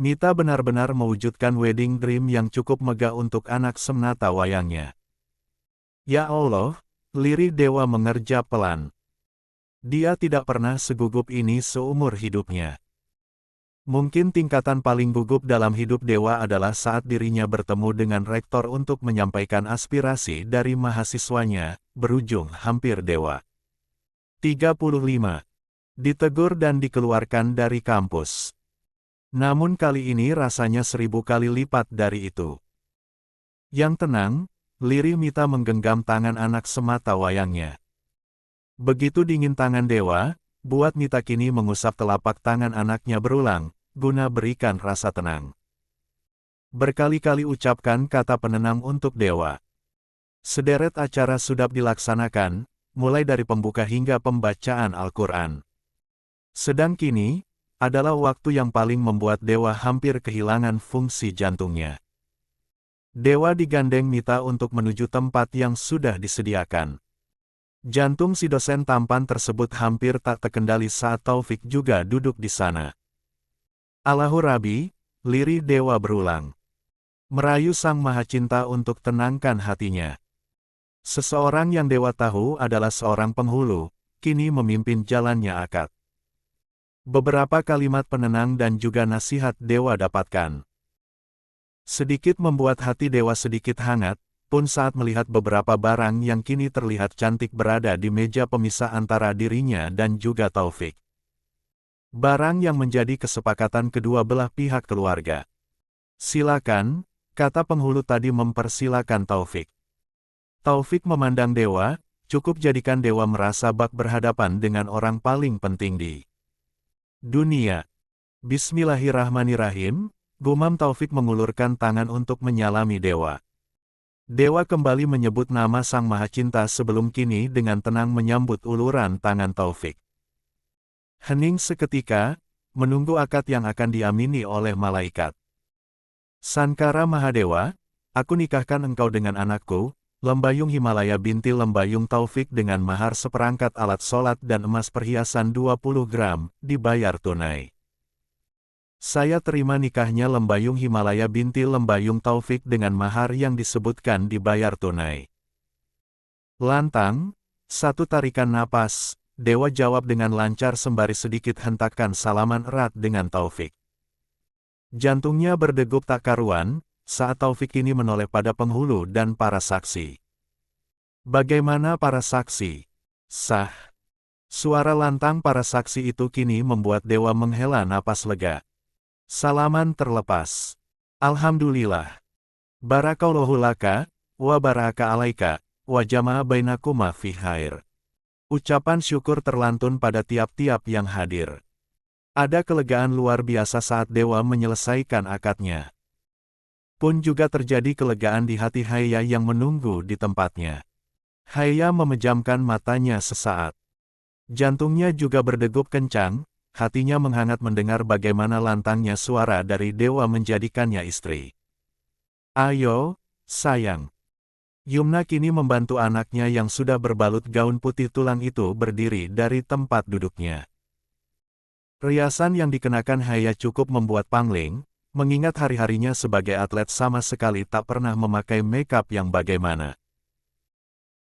Mita benar-benar mewujudkan wedding dream yang cukup megah untuk anak semnata wayangnya. Ya Allah, lirih Dewa mengerja pelan. Dia tidak pernah segugup ini seumur hidupnya. Mungkin tingkatan paling gugup dalam hidup Dewa adalah saat dirinya bertemu dengan rektor untuk menyampaikan aspirasi dari mahasiswanya, berujung hampir Dewa. 35. Ditegur dan dikeluarkan dari kampus. Namun kali ini rasanya 1000 kali lipat dari itu. Yang tenang, lirih Mita menggenggam tangan anak semata wayangnya. Begitu dingin tangan Dewa, buat Mita kini mengusap telapak tangan anaknya berulang, guna berikan rasa tenang. Berkali-kali ucapkan kata penenang untuk Dewa. Sederet acara sudah dilaksanakan, mulai dari pembuka hingga pembacaan Al-Quran. Sedang kini, adalah waktu yang paling membuat Dewa hampir kehilangan fungsi jantungnya. Dewa digandeng Mita untuk menuju tempat yang sudah disediakan. Jantung si dosen tampan tersebut hampir tak terkendali saat Taufik juga duduk di sana. Allahu Rabbi, lirih Dewa berulang. Merayu Sang Maha Cinta untuk tenangkan hatinya. Seseorang yang Dewa tahu adalah seorang penghulu, kini memimpin jalannya akad. Beberapa kalimat penenang dan juga nasihat Dewa dapatkan. Sedikit membuat hati Dewa sedikit hangat, pun saat melihat beberapa barang yang kini terlihat cantik berada di meja pemisah antara dirinya dan juga Taufik. Barang yang menjadi kesepakatan kedua belah pihak keluarga. Silakan, kata penghulu tadi mempersilakan Taufik. Taufik memandang Dewa, cukup jadikan Dewa merasa bak berhadapan dengan orang paling penting di dunia. Bismillahirrahmanirrahim, gumam Taufik mengulurkan tangan untuk menyalami Dewa. Dewa kembali menyebut nama Sang Maha Cinta sebelum kini dengan tenang menyambut uluran tangan Taufik. Hening seketika, menunggu akad yang akan diamini oleh malaikat. Sankara Mahadewa, aku nikahkan engkau dengan anakku, Lembayung Himalaya binti Lembayung Taufik dengan mahar seperangkat alat sholat dan emas perhiasan 20 gram, dibayar tunai. Saya terima nikahnya Lembayung Himalaya binti Lembayung Taufik dengan mahar yang disebutkan dibayar tunai. Lantang, satu tarikan napas, Dewa jawab dengan lancar sembari sedikit hentakan salaman erat dengan Taufik. Jantungnya berdegup tak karuan, saat Taufik ini menoleh pada penghulu dan para saksi. Bagaimana para saksi? Sah. Suara lantang para saksi itu kini membuat Dewa menghela napas lega. Salaman terlepas. Alhamdulillah. Barakallahu laka, wa baraka alaika, wa jama'a bainakuma fi khair. Ucapan syukur terlantun pada tiap-tiap yang hadir. Ada kelegaan luar biasa saat Dewa menyelesaikan akadnya. Pun juga terjadi kelegaan di hati Haya yang menunggu di tempatnya. Haya memejamkan matanya sesaat. Jantungnya juga berdegup kencang, hatinya menghangat mendengar bagaimana lantangnya suara dari Dewa menjadikannya istri. Ayo, sayang. Yumna kini membantu anaknya yang sudah berbalut gaun putih tulang itu berdiri dari tempat duduknya. Riasan yang dikenakan Haya cukup membuat pangling, mengingat hari-harinya sebagai atlet sama sekali tak pernah memakai makeup yang bagaimana.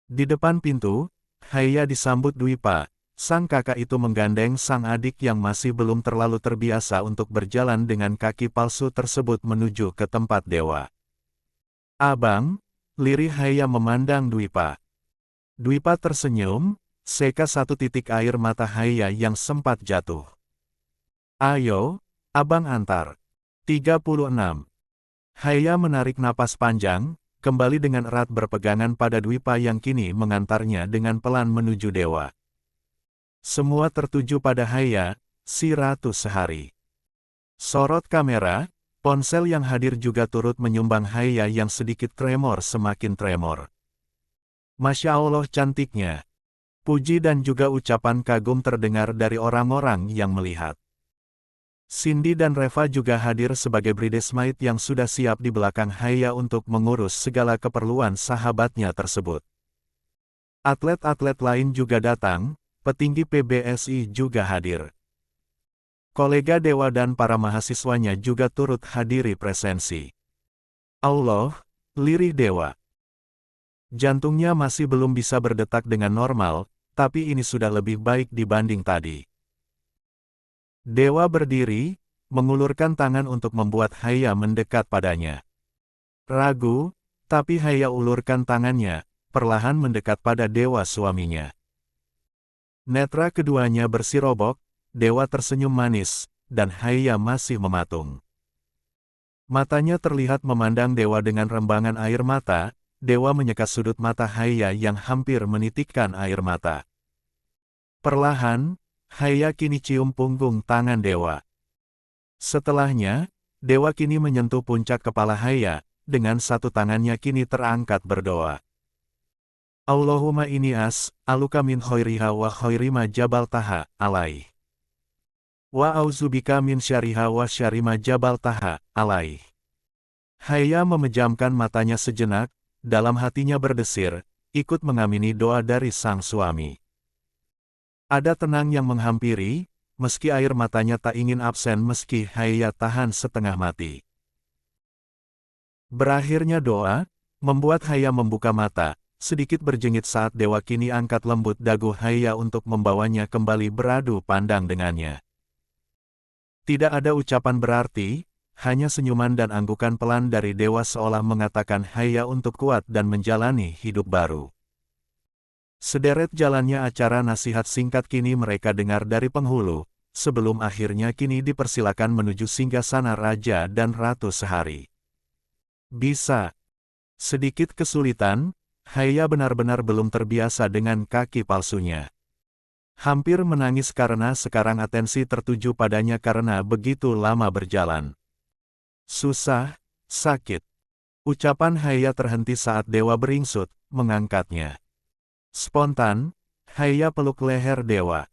Di depan pintu, Haya disambut Dwipa, sang kakak itu menggandeng sang adik yang masih belum terlalu terbiasa untuk berjalan dengan kaki palsu tersebut menuju ke tempat Dewa. Abang, lirih Haya memandang Dwipa. Dwipa tersenyum, seka satu titik air mata Haya yang sempat jatuh. Ayo, abang antar. 36. Haya menarik napas panjang, kembali dengan erat berpegangan pada Dwipa yang kini mengantarnya dengan pelan menuju Dewa. Semua tertuju pada Haya, si ratu sehari. Sorot kamera, ponsel yang hadir juga turut menyumbang Haya yang sedikit tremor semakin tremor. Masya Allah cantiknya. Puji dan juga ucapan kagum terdengar dari orang-orang yang melihat. Cindy dan Reva juga hadir sebagai bridesmaid yang sudah siap di belakang Haya untuk mengurus segala keperluan sahabatnya tersebut. Atlet-atlet lain juga datang, petinggi PBSI juga hadir. Kolega dewa dan para mahasiswanya juga turut hadiri presensi. Allah, lirih dewa. Jantungnya masih belum bisa berdetak dengan normal, tapi ini sudah lebih baik dibanding tadi. Dewa berdiri, mengulurkan tangan untuk membuat Haya mendekat padanya. Ragu, tapi Haya ulurkan tangannya, perlahan mendekat pada dewa suaminya. Netra keduanya bersirobok, dewa tersenyum manis, dan Haya masih mematung. Matanya terlihat memandang dewa dengan rembangan air mata, dewa menyekat sudut mata Haya yang hampir menitikkan air mata. Perlahan, Haya kini cium punggung tangan dewa. Setelahnya, dewa kini menyentuh puncak kepala Haya, dengan satu tangannya kini terangkat berdoa. Allahumma inni as'aluka min khairiha wa khairima jabal taha, alaih. Wa auzubika min syariha wa syarima jabal taha, alaih. Haya memejamkan matanya sejenak, dalam hatinya berdesir, ikut mengamini doa dari sang suami. Ada tenang yang menghampiri, meski air matanya tak ingin absen meski Haya tahan setengah mati. Berakhirnya doa, membuat Haya membuka mata, sedikit berjengit saat dewa kini angkat lembut dagu Haya untuk membawanya kembali beradu pandang dengannya. Tidak ada ucapan berarti, hanya senyuman dan anggukan pelan dari dewa seolah mengatakan Haya untuk kuat dan menjalani hidup baru. Sederet jalannya acara nasihat singkat kini mereka dengar dari penghulu, sebelum akhirnya kini dipersilakan menuju singgasana Raja dan Ratu sehari. Bisa. Sedikit kesulitan, Haya benar-benar belum terbiasa dengan kaki palsunya. Hampir menangis karena sekarang atensi tertuju padanya karena begitu lama berjalan. Susah, sakit. Ucapan Haya terhenti saat dewa beringsut, mengangkatnya. Spontan, Haya peluk leher dewa.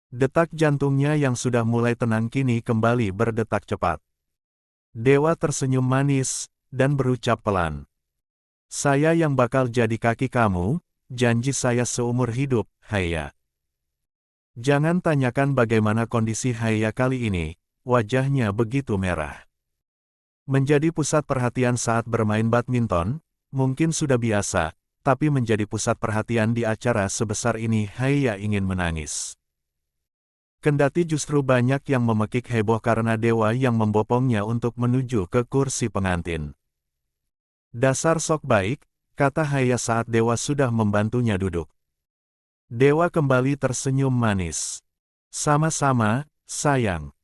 Detak jantungnya yang sudah mulai tenang kini kembali berdetak cepat. Dewa tersenyum manis, dan berucap pelan. Saya yang bakal jadi kaki kamu, janji saya seumur hidup, Haya. Jangan tanyakan bagaimana kondisi Haya kali ini, wajahnya begitu merah. Menjadi pusat perhatian saat bermain badminton, mungkin sudah biasa, tapi menjadi pusat perhatian di acara sebesar ini Haya ingin menangis. Kendati justru banyak yang memekik heboh karena dewa yang membopongnya untuk menuju ke kursi pengantin. Dasar sok baik, kata Haya saat dewa sudah membantunya duduk. Dewa kembali tersenyum manis. Sama-sama, sayang.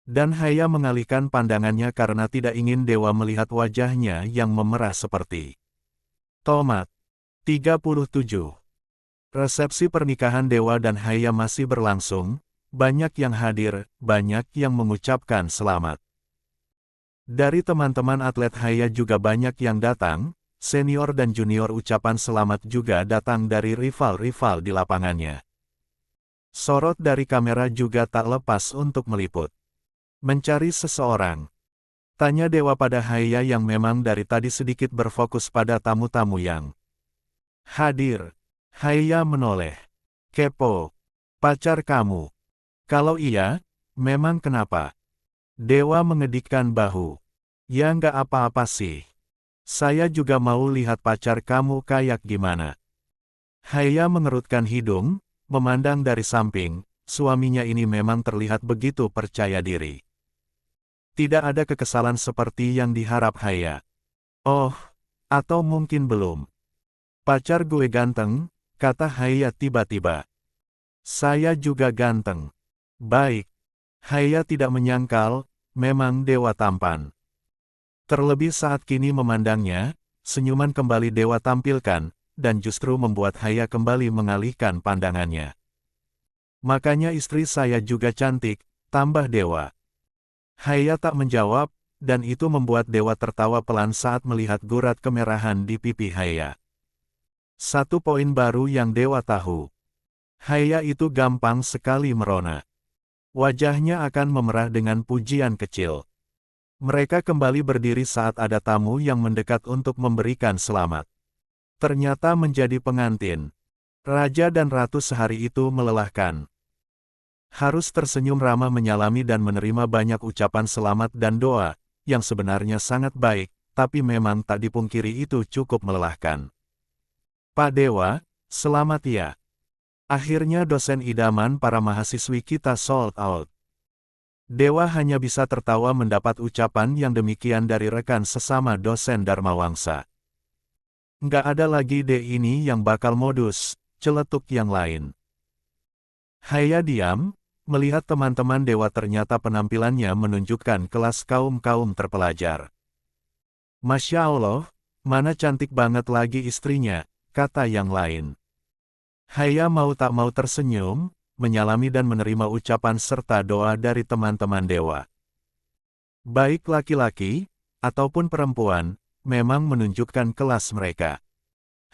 Dan Haya mengalihkan pandangannya karena tidak ingin dewa melihat wajahnya yang memerah seperti tomat. 37. Resepsi pernikahan dewa dan Haya masih berlangsung, banyak yang hadir, banyak yang mengucapkan selamat. Dari teman-teman atlet Haya juga banyak yang datang, senior dan junior ucapan selamat juga datang dari rival-rival di lapangannya. Sorot dari kamera juga tak lepas untuk meliput. Mencari seseorang. Tanya dewa pada Haya yang memang dari tadi sedikit berfokus pada tamu-tamu yang hadir. Haya menoleh. Kepo. Pacar kamu? Kalau iya, memang kenapa? Dewa mengedikkan bahu. Ya nggak apa-apa sih. Saya juga mau lihat pacar kamu kayak gimana. Haya mengerutkan hidung, memandang dari samping, suaminya ini memang terlihat begitu percaya diri. Tidak ada kekesalan seperti yang diharap Haya. Oh, atau mungkin belum. Pacar gue ganteng, kata Haya tiba-tiba. Saya juga ganteng. Baik. Haya tidak menyangkal, memang dewa tampan. Terlebih saat kini memandangnya, senyuman kembali dewa tampilkan, dan justru membuat Haya kembali mengalihkan pandangannya. Makanya istri saya juga cantik, tambah dewa. Haya tak menjawab, dan itu membuat dewa tertawa pelan saat melihat gurat kemerahan di pipi Haya. Satu poin baru yang dewa tahu. Haya itu gampang sekali merona. Wajahnya akan memerah dengan pujian kecil. Mereka kembali berdiri saat ada tamu yang mendekat untuk memberikan selamat. Ternyata menjadi pengantin. Raja dan ratu sehari itu melelahkan. Harus tersenyum ramah menyalami dan menerima banyak ucapan selamat dan doa, yang sebenarnya sangat baik, tapi memang tak dipungkiri itu cukup melelahkan. Pak Dewa, selamat ya. Akhirnya dosen idaman para mahasiswi kita sold out. Dewa hanya bisa tertawa mendapat ucapan yang demikian dari rekan sesama dosen Dharma Wangsa. Nggak ada lagi deh ini yang bakal modus, celetuk yang lain. Haya diam, melihat teman-teman Dewa ternyata penampilannya menunjukkan kelas kaum-kaum terpelajar. Masya Allah, mana cantik banget lagi istrinya, kata yang lain. Haya mau tak mau tersenyum, menyalami dan menerima ucapan serta doa dari teman-teman Dewa. Baik laki-laki, ataupun perempuan, memang menunjukkan kelas mereka.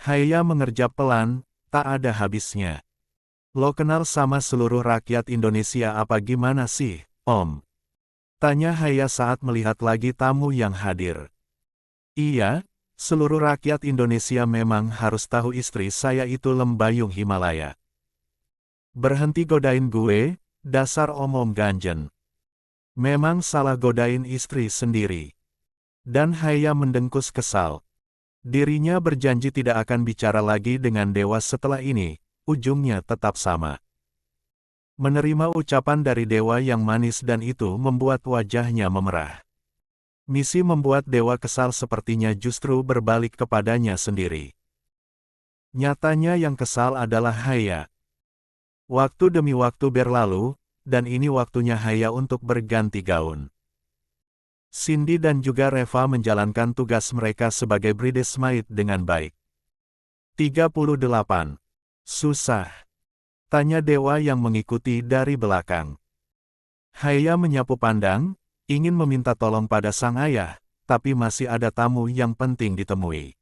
Haya mengerjap pelan, tak ada habisnya. Lo kenal sama seluruh rakyat Indonesia apa gimana sih, Om? Tanya Haya saat melihat lagi tamu yang hadir. Iya, seluruh rakyat Indonesia memang harus tahu istri saya itu lembayung Himalaya. Berhenti godain gue, dasar om-om ganjen. Memang salah godain istri sendiri. Dan Haya mendengkus kesal. Dirinya berjanji tidak akan bicara lagi dengan Dewa setelah ini. Ujungnya tetap sama. Menerima ucapan dari Dewa yang manis dan itu membuat wajahnya memerah. Misi membuat Dewa kesal sepertinya justru berbalik kepadanya sendiri. Nyatanya yang kesal adalah Haya. Waktu demi waktu berlalu, dan ini waktunya Haya untuk berganti gaun. Cindy dan juga Reva menjalankan tugas mereka sebagai bridesmaid dengan baik. 38. Susah. Tanya Dewa yang mengikuti dari belakang. Haya menyapu pandang, ingin meminta tolong pada sang ayah, tapi masih ada tamu yang penting ditemui.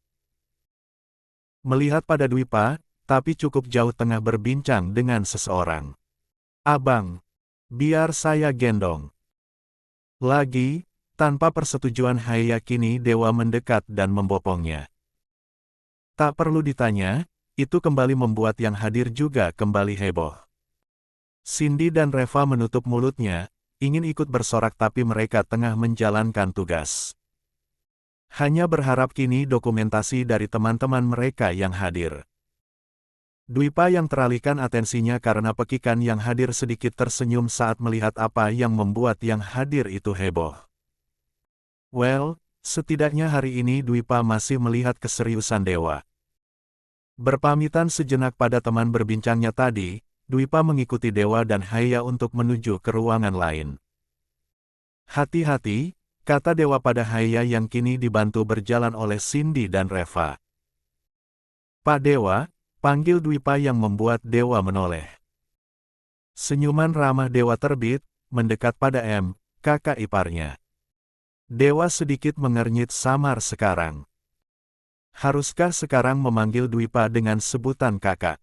Melihat pada Dwipa, tapi cukup jauh tengah berbincang dengan seseorang. Abang, biar saya gendong. Lagi, tanpa persetujuan Haya kini Dewa mendekat dan membopongnya. Tak perlu ditanya, itu kembali membuat yang hadir juga kembali heboh. Cindy dan Reva menutup mulutnya, ingin ikut bersorak tapi mereka tengah menjalankan tugas. Hanya berharap kini dokumentasi dari teman-teman mereka yang hadir. Dwipa yang teralihkan atensinya karena pekikan yang hadir sedikit tersenyum saat melihat apa yang membuat yang hadir itu heboh. Well, setidaknya hari ini Dwipa masih melihat keseriusan Dewa. Berpamitan sejenak pada teman berbincangnya tadi, Dwipa mengikuti Dewa dan Haya untuk menuju ke ruangan lain. Hati-hati, kata Dewa pada Haya yang kini dibantu berjalan oleh Cindy dan Reva. Pak Dewa, panggil Dwipa yang membuat Dewa menoleh. Senyuman ramah Dewa terbit, mendekat pada kakak iparnya. Dewa sedikit mengernyit samar sekarang. Haruskah sekarang memanggil Dwipa dengan sebutan kakak?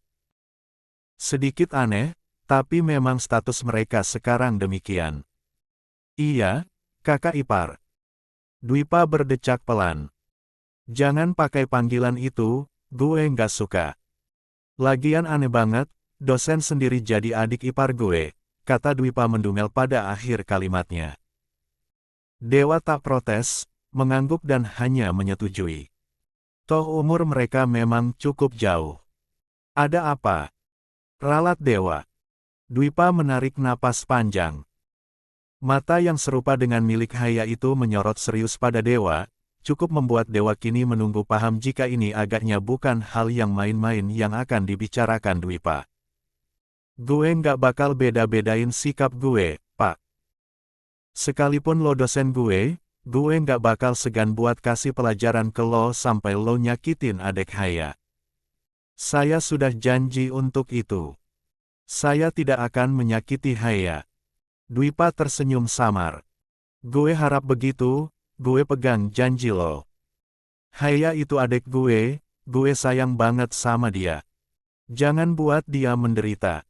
Sedikit aneh, tapi memang status mereka sekarang demikian. Iya, kakak ipar. Dwipa berdecak pelan. Jangan pakai panggilan itu, gue nggak suka. Lagian aneh banget, dosen sendiri jadi adik ipar gue, kata Dwipa mendumel pada akhir kalimatnya. Dewa tak protes, mengangguk dan hanya menyetujui. Toh umur mereka memang cukup jauh. Ada apa? Ralat Dewa. Dwipa menarik napas panjang. Mata yang serupa dengan milik Haya itu menyorot serius pada Dewa, cukup membuat Dewa kini menunggu paham jika ini agaknya bukan hal yang main-main yang akan dibicarakan Dwipa. Gue nggak bakal beda-bedain sikap gue, Pak. Sekalipun lo dosen gue nggak bakal segan buat kasih pelajaran ke lo sampai lo nyakitin adek Haya. Saya sudah janji untuk itu. Saya tidak akan menyakiti Haya. Dwipa tersenyum samar. Gue harap begitu, gue pegang janji lo. Haya itu adek gue sayang banget sama dia. Jangan buat dia menderita.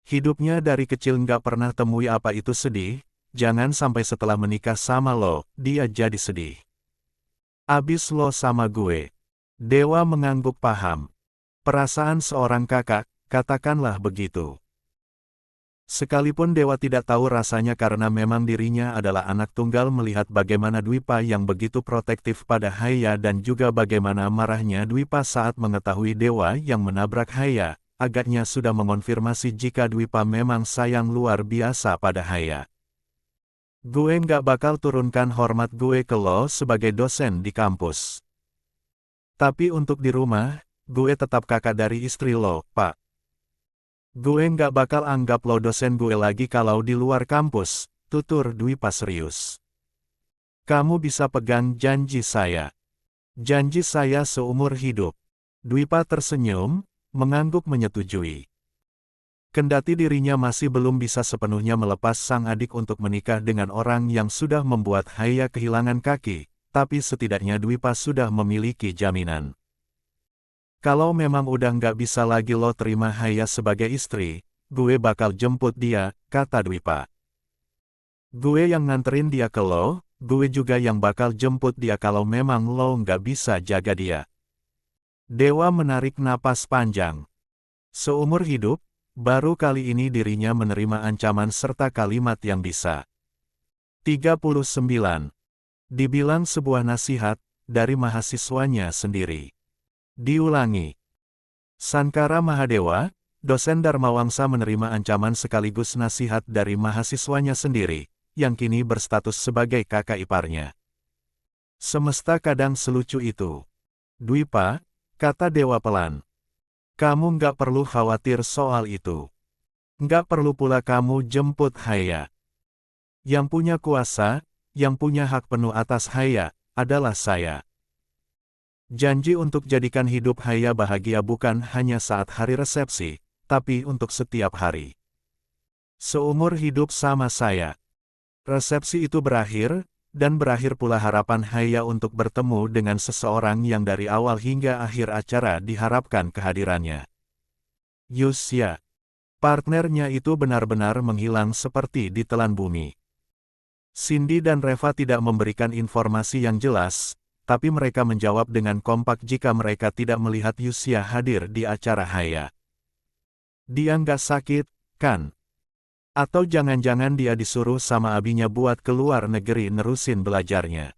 Hidupnya dari kecil nggak pernah temui apa itu sedih. Jangan sampai setelah menikah sama lo, dia jadi sedih. Abis lo sama gue. Dewa mengangguk paham. Perasaan seorang kakak, katakanlah begitu. Sekalipun Dewa tidak tahu rasanya karena memang dirinya adalah anak tunggal melihat bagaimana Dwipa yang begitu protektif pada Haya dan juga bagaimana marahnya Dwipa saat mengetahui Dewa yang menabrak Haya, agaknya sudah mengonfirmasi jika Dwipa memang sayang luar biasa pada Haya. Gue nggak bakal turunkan hormat gue ke lo sebagai dosen di kampus. Tapi untuk di rumah, gue tetap kakak dari istri lo, Pak. Gue nggak bakal anggap lo dosen gue lagi kalau di luar kampus, tutur Dwipa serius. Kamu bisa pegang janji saya. Janji saya seumur hidup. Dwipa tersenyum, mengangguk menyetujui. Kendati dirinya masih belum bisa sepenuhnya melepas sang adik untuk menikah dengan orang yang sudah membuat Haya kehilangan kaki, tapi setidaknya Dwipa sudah memiliki jaminan. Kalau memang udah nggak bisa lagi lo terima Haya sebagai istri, gue bakal jemput dia, kata Dwipa. Gue yang nganterin dia ke lo, gue juga yang bakal jemput dia kalau memang lo nggak bisa jaga dia. Dewa menarik napas panjang. Seumur hidup, baru kali ini dirinya menerima ancaman serta kalimat yang bisa. 39. Dibilang sebuah nasihat, dari mahasiswanya sendiri. Diulangi. Sankara Mahadewa, dosen Dharma Wangsa menerima ancaman sekaligus nasihat dari mahasiswanya sendiri, yang kini berstatus sebagai kakak iparnya. Semesta kadang selucu itu. Dwipa, kata Dewa pelan. Kamu nggak perlu khawatir soal itu. Nggak perlu pula kamu jemput Haya. Yang punya kuasa, yang punya hak penuh atas Haya, adalah saya. Janji untuk jadikan hidup Haya bahagia bukan hanya saat hari resepsi, tapi untuk setiap hari. Seumur hidup sama saya. Resepsi itu berakhir, dan berakhir pula harapan Haya untuk bertemu dengan seseorang yang dari awal hingga akhir acara diharapkan kehadirannya. Yusya. Partnernya itu benar-benar menghilang seperti ditelan bumi. Cindy dan Reva tidak memberikan informasi yang jelas, tapi mereka menjawab dengan kompak jika mereka tidak melihat Yusya hadir di acara Haya. Dia nggak sakit, kan? Atau jangan-jangan dia disuruh sama abinya buat keluar negeri nerusin belajarnya.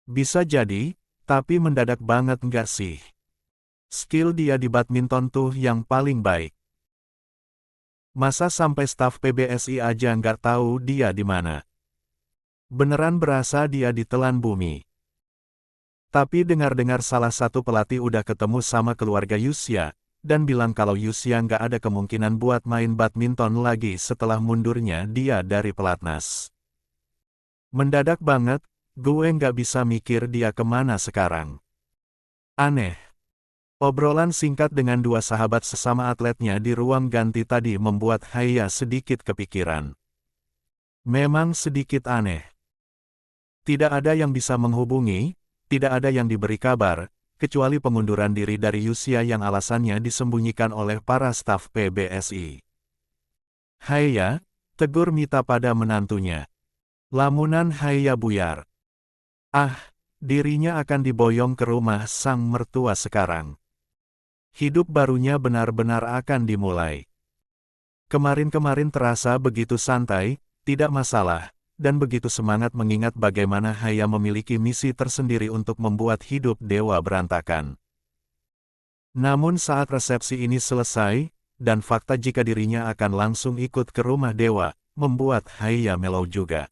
Bisa jadi, tapi mendadak banget nggak sih? Skill dia di badminton tuh yang paling baik. Masa sampai staf PBSI aja nggak tahu dia di mana? Beneran berasa dia ditelan bumi. Tapi dengar-dengar salah satu pelatih udah ketemu sama keluarga Yusya, dan bilang kalau Yusya nggak ada kemungkinan buat main badminton lagi setelah mundurnya dia dari pelatnas. Mendadak banget, gue nggak bisa mikir dia kemana sekarang. Aneh. Obrolan singkat dengan dua sahabat sesama atletnya di ruang ganti tadi membuat Haya sedikit kepikiran. Memang sedikit aneh. Tidak ada yang bisa menghubungi, tidak ada yang diberi kabar, kecuali pengunduran diri dari Yusya yang alasannya disembunyikan oleh para staf PBSI. Haya, tegur Mita pada menantunya. Lamunan Haya buyar. Ah, dirinya akan diboyong ke rumah sang mertua sekarang. Hidup barunya benar-benar akan dimulai. Kemarin-kemarin terasa begitu santai, tidak masalah, dan begitu semangat mengingat bagaimana Haya memiliki misi tersendiri untuk membuat hidup Dewa berantakan. Namun saat resepsi ini selesai, dan fakta jika dirinya akan langsung ikut ke rumah Dewa, membuat Haya melau juga.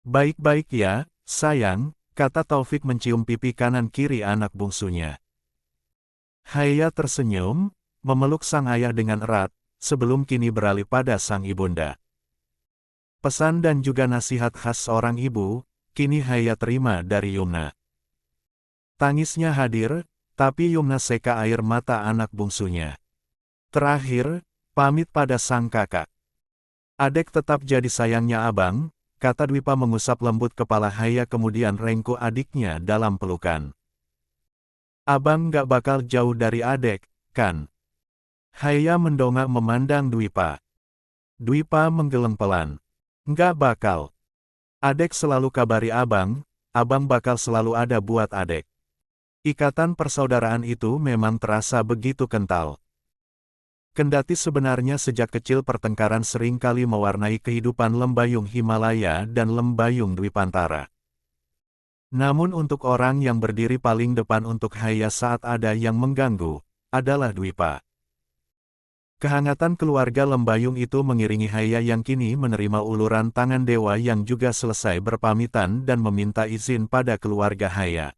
Baik-baik ya, sayang, kata Taufik mencium pipi kanan kiri anak bungsunya. Haya tersenyum, memeluk sang ayah dengan erat, sebelum kini beralih pada sang ibunda. Pesan dan juga nasihat khas seorang ibu, kini Haya terima dari Yumna. Tangisnya hadir, tapi Yumna seka air mata anak bungsunya. Terakhir, pamit pada sang kakak. Adek tetap jadi sayangnya abang, kata Dwipa mengusap lembut kepala Haya kemudian rengkuh adiknya dalam pelukan. Abang gak bakal jauh dari adek, kan? Haya mendongak memandang Dwipa. Dwipa menggeleng pelan. Nggak bakal. Adek selalu kabari abang bakal selalu ada buat adek. Ikatan persaudaraan itu memang terasa begitu kental. Kendati sebenarnya sejak kecil pertengkaran sering kali mewarnai kehidupan lembayung Himalaya dan lembayung Dwipantara. Namun untuk orang yang berdiri paling depan untuk Haya saat ada yang mengganggu, adalah Dwipa. Kehangatan keluarga lembayung itu mengiringi Haya yang kini menerima uluran tangan dewa yang juga selesai berpamitan dan meminta izin pada keluarga Haya.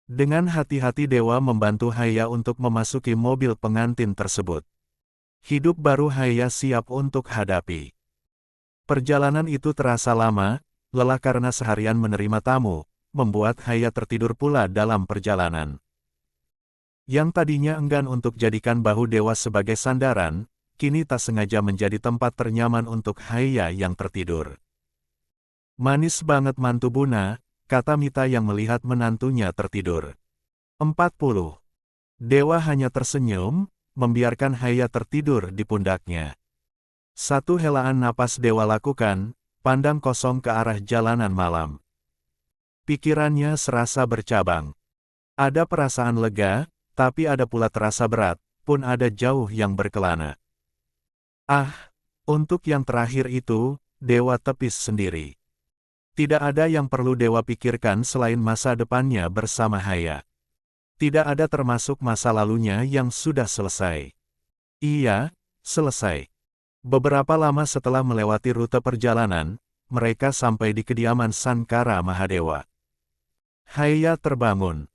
Dengan hati-hati dewa membantu Haya untuk memasuki mobil pengantin tersebut. Hidup baru Haya siap untuk hadapi. Perjalanan itu terasa lama, lelah karena seharian menerima tamu, membuat Haya tertidur pula dalam perjalanan. Yang tadinya enggan untuk jadikan bahu dewa sebagai sandaran, kini tak sengaja menjadi tempat ternyaman untuk Haya yang tertidur. Manis banget mantu Buna, kata Mita yang melihat menantunya tertidur. 40. Dewa hanya tersenyum, membiarkan Haya tertidur di pundaknya. Satu helaan napas dewa lakukan, pandang kosong ke arah jalanan malam. Pikirannya serasa bercabang. Ada perasaan lega, tapi ada pula terasa berat, pun ada jauh yang berkelana. Untuk yang terakhir itu, dewa tepis sendiri. Tidak ada yang perlu dewa pikirkan selain masa depannya bersama Haya. Tidak ada termasuk masa lalunya yang sudah selesai. Iya, selesai. Beberapa lama setelah melewati rute perjalanan, mereka sampai di kediaman Sankara Mahadewa. Haya terbangun.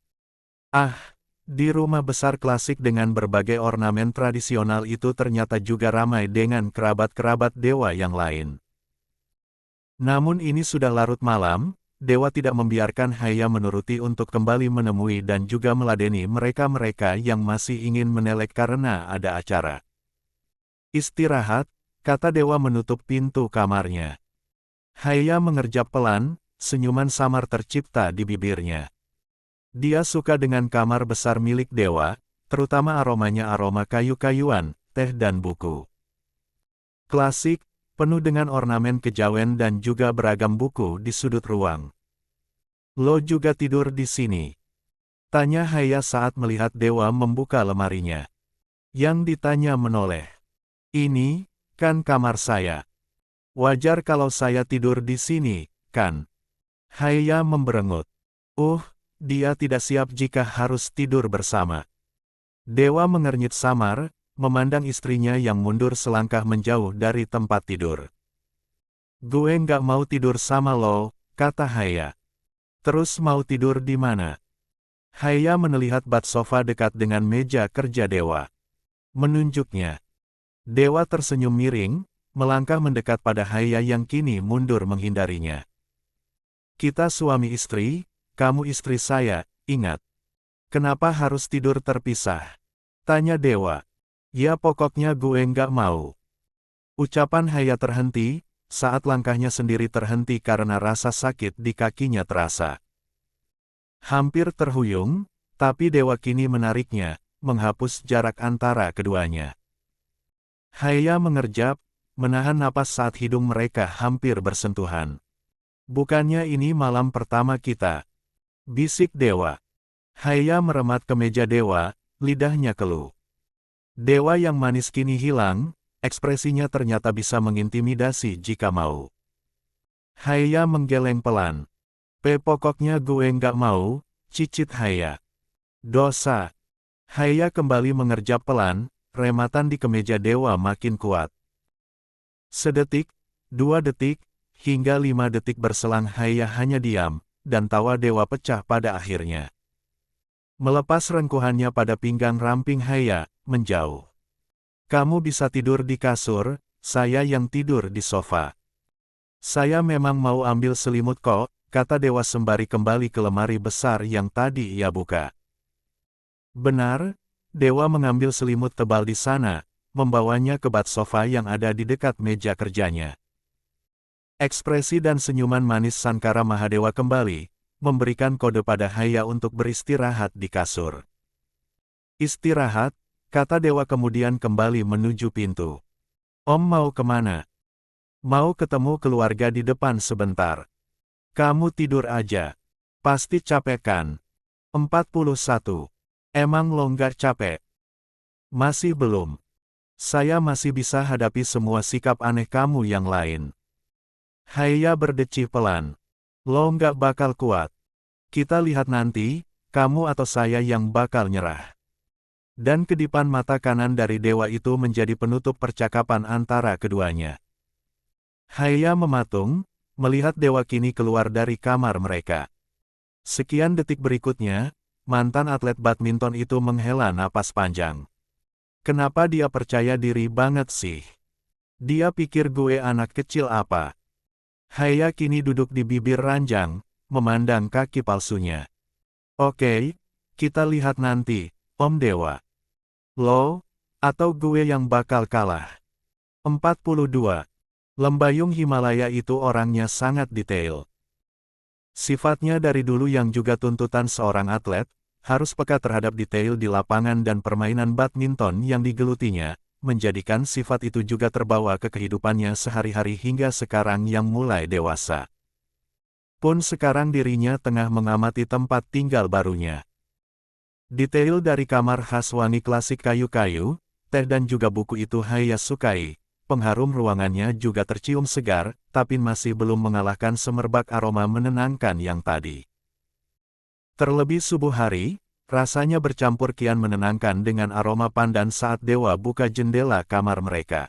Di rumah besar klasik dengan berbagai ornamen tradisional itu ternyata juga ramai dengan kerabat-kerabat dewa yang lain. Namun ini sudah larut malam, dewa tidak membiarkan Haya menuruti untuk kembali menemui dan juga meladeni mereka-mereka yang masih ingin menelek karena ada acara. Istirahat, kata dewa menutup pintu kamarnya. Haya mengerjap pelan, senyuman samar tercipta di bibirnya. Dia suka dengan kamar besar milik dewa, terutama aromanya aroma kayu-kayuan, teh dan buku. Klasik, penuh dengan ornamen kejawen dan juga beragam buku di sudut ruang. Lo juga tidur di sini? Tanya Haya saat melihat dewa membuka lemarinya. Yang ditanya menoleh. Ini, kan kamar saya. Wajar kalau saya tidur di sini, kan? Haya memberengut. Dia tidak siap jika harus tidur bersama. Dewa mengernyit samar, memandang istrinya yang mundur selangkah menjauh dari tempat tidur. Gue nggak mau tidur sama lo, kata Haya. Terus mau tidur di mana? Haya melihat bat sofa dekat dengan meja kerja dewa. Menunjuknya. Dewa tersenyum miring, melangkah mendekat pada Haya yang kini mundur menghindarinya. Kita suami istri, kamu istri saya, ingat. Kenapa harus tidur terpisah? Tanya dewa. Ya pokoknya gue nggak mau. Ucapan Haya terhenti, saat langkahnya sendiri terhenti karena rasa sakit di kakinya terasa. Hampir terhuyung, tapi dewa kini menariknya, menghapus jarak antara keduanya. Haya mengerjap, menahan napas saat hidung mereka hampir bersentuhan. Bukannya ini malam pertama kita? Bisik dewa. Haya meremat ke meja dewa, lidahnya keluh. Dewa yang manis kini hilang, ekspresinya ternyata bisa mengintimidasi jika mau. Haya menggeleng pelan. Pokoknya gue nggak mau, cicit Haya. Dosa. Haya kembali mengerjap pelan, rematan di kemeja dewa makin kuat. Sedetik, 2 detik, hingga 5 detik berselang Haya hanya diam, dan tawa dewa pecah pada akhirnya. Melepas rengkuhannya pada pinggang ramping Haya, menjauh. Kamu bisa tidur di kasur, saya yang tidur di sofa. Saya memang mau ambil selimut kok, kata dewa sembari kembali ke lemari besar yang tadi ia buka. Benar, dewa mengambil selimut tebal di sana, membawanya ke bat sofa yang ada di dekat meja kerjanya. Ekspresi dan senyuman manis Sankara Mahadewa kembali, memberikan kode pada Haya untuk beristirahat di kasur. Istirahat, kata dewa kemudian kembali menuju pintu. Om mau kemana? Mau ketemu keluarga di depan sebentar. Kamu tidur aja. Pasti capek kan? 41. Emang lo nggak capek? Masih belum. Saya masih bisa hadapi semua sikap aneh kamu yang lain. Haiya berdecih pelan. Lo nggak bakal kuat. Kita lihat nanti, kamu atau saya yang bakal nyerah. Dan kedipan mata kanan dari dewa itu menjadi penutup percakapan antara keduanya. Haiya mematung, melihat dewa kini keluar dari kamar mereka. Sekian detik berikutnya, mantan atlet badminton itu menghela napas panjang. Kenapa dia percaya diri banget sih? Dia pikir gue anak kecil apa? Haiya kini duduk di bibir ranjang, memandang kaki palsunya. Oke, kita lihat nanti, Om Dewa. Lo, atau gue yang bakal kalah. 42. Lembayung Himalaya itu orangnya sangat detail. Sifatnya dari dulu yang juga tuntutan seorang atlet, harus peka terhadap detail di lapangan dan permainan badminton yang digelutinya, menjadikan sifat itu juga terbawa ke kehidupannya sehari-hari hingga sekarang yang mulai dewasa. Pun sekarang dirinya tengah mengamati tempat tinggal barunya. Detail dari kamar khas wangi klasik kayu-kayu, teh dan juga buku itu Haiya sukai. Pengharum ruangannya juga tercium segar, tapi masih belum mengalahkan semerbak aroma menenangkan yang tadi. Terlebih subuh hari, rasanya bercampur kian menenangkan dengan aroma pandan saat dewa buka jendela kamar mereka.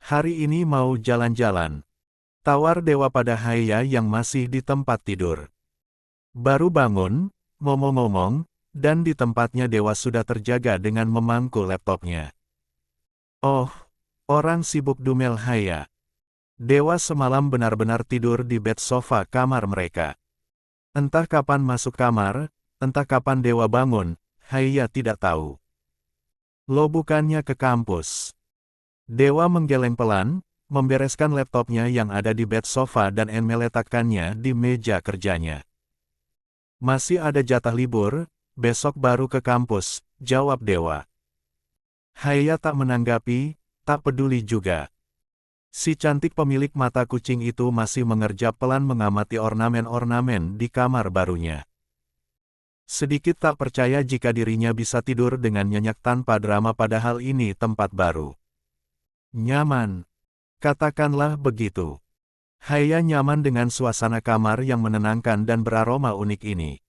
Hari ini mau jalan-jalan. Tawar dewa pada Haiya yang masih di tempat tidur. Baru bangun, ngomong-ngomong, dan di tempatnya dewa sudah terjaga dengan memangku laptopnya. Oh, orang sibuk dumel Haiya. Dewa semalam benar-benar tidur di bed sofa kamar mereka. Entah kapan masuk kamar, entah kapan dewa bangun, Haiya tidak tahu. Lo bukannya ke kampus. Dewa menggeleng pelan, membereskan laptopnya yang ada di bed sofa dan meletakkannya di meja kerjanya. Masih ada jatah libur, besok baru ke kampus, jawab dewa. Haiya tak menanggapi, tak peduli juga. Si cantik pemilik mata kucing itu masih mengerjap pelan mengamati ornamen-ornamen di kamar barunya. Sedikit tak percaya jika dirinya bisa tidur dengan nyenyak tanpa drama padahal ini tempat baru. Nyaman. Katakanlah begitu. Haiya nyaman dengan suasana kamar yang menenangkan dan beraroma unik ini.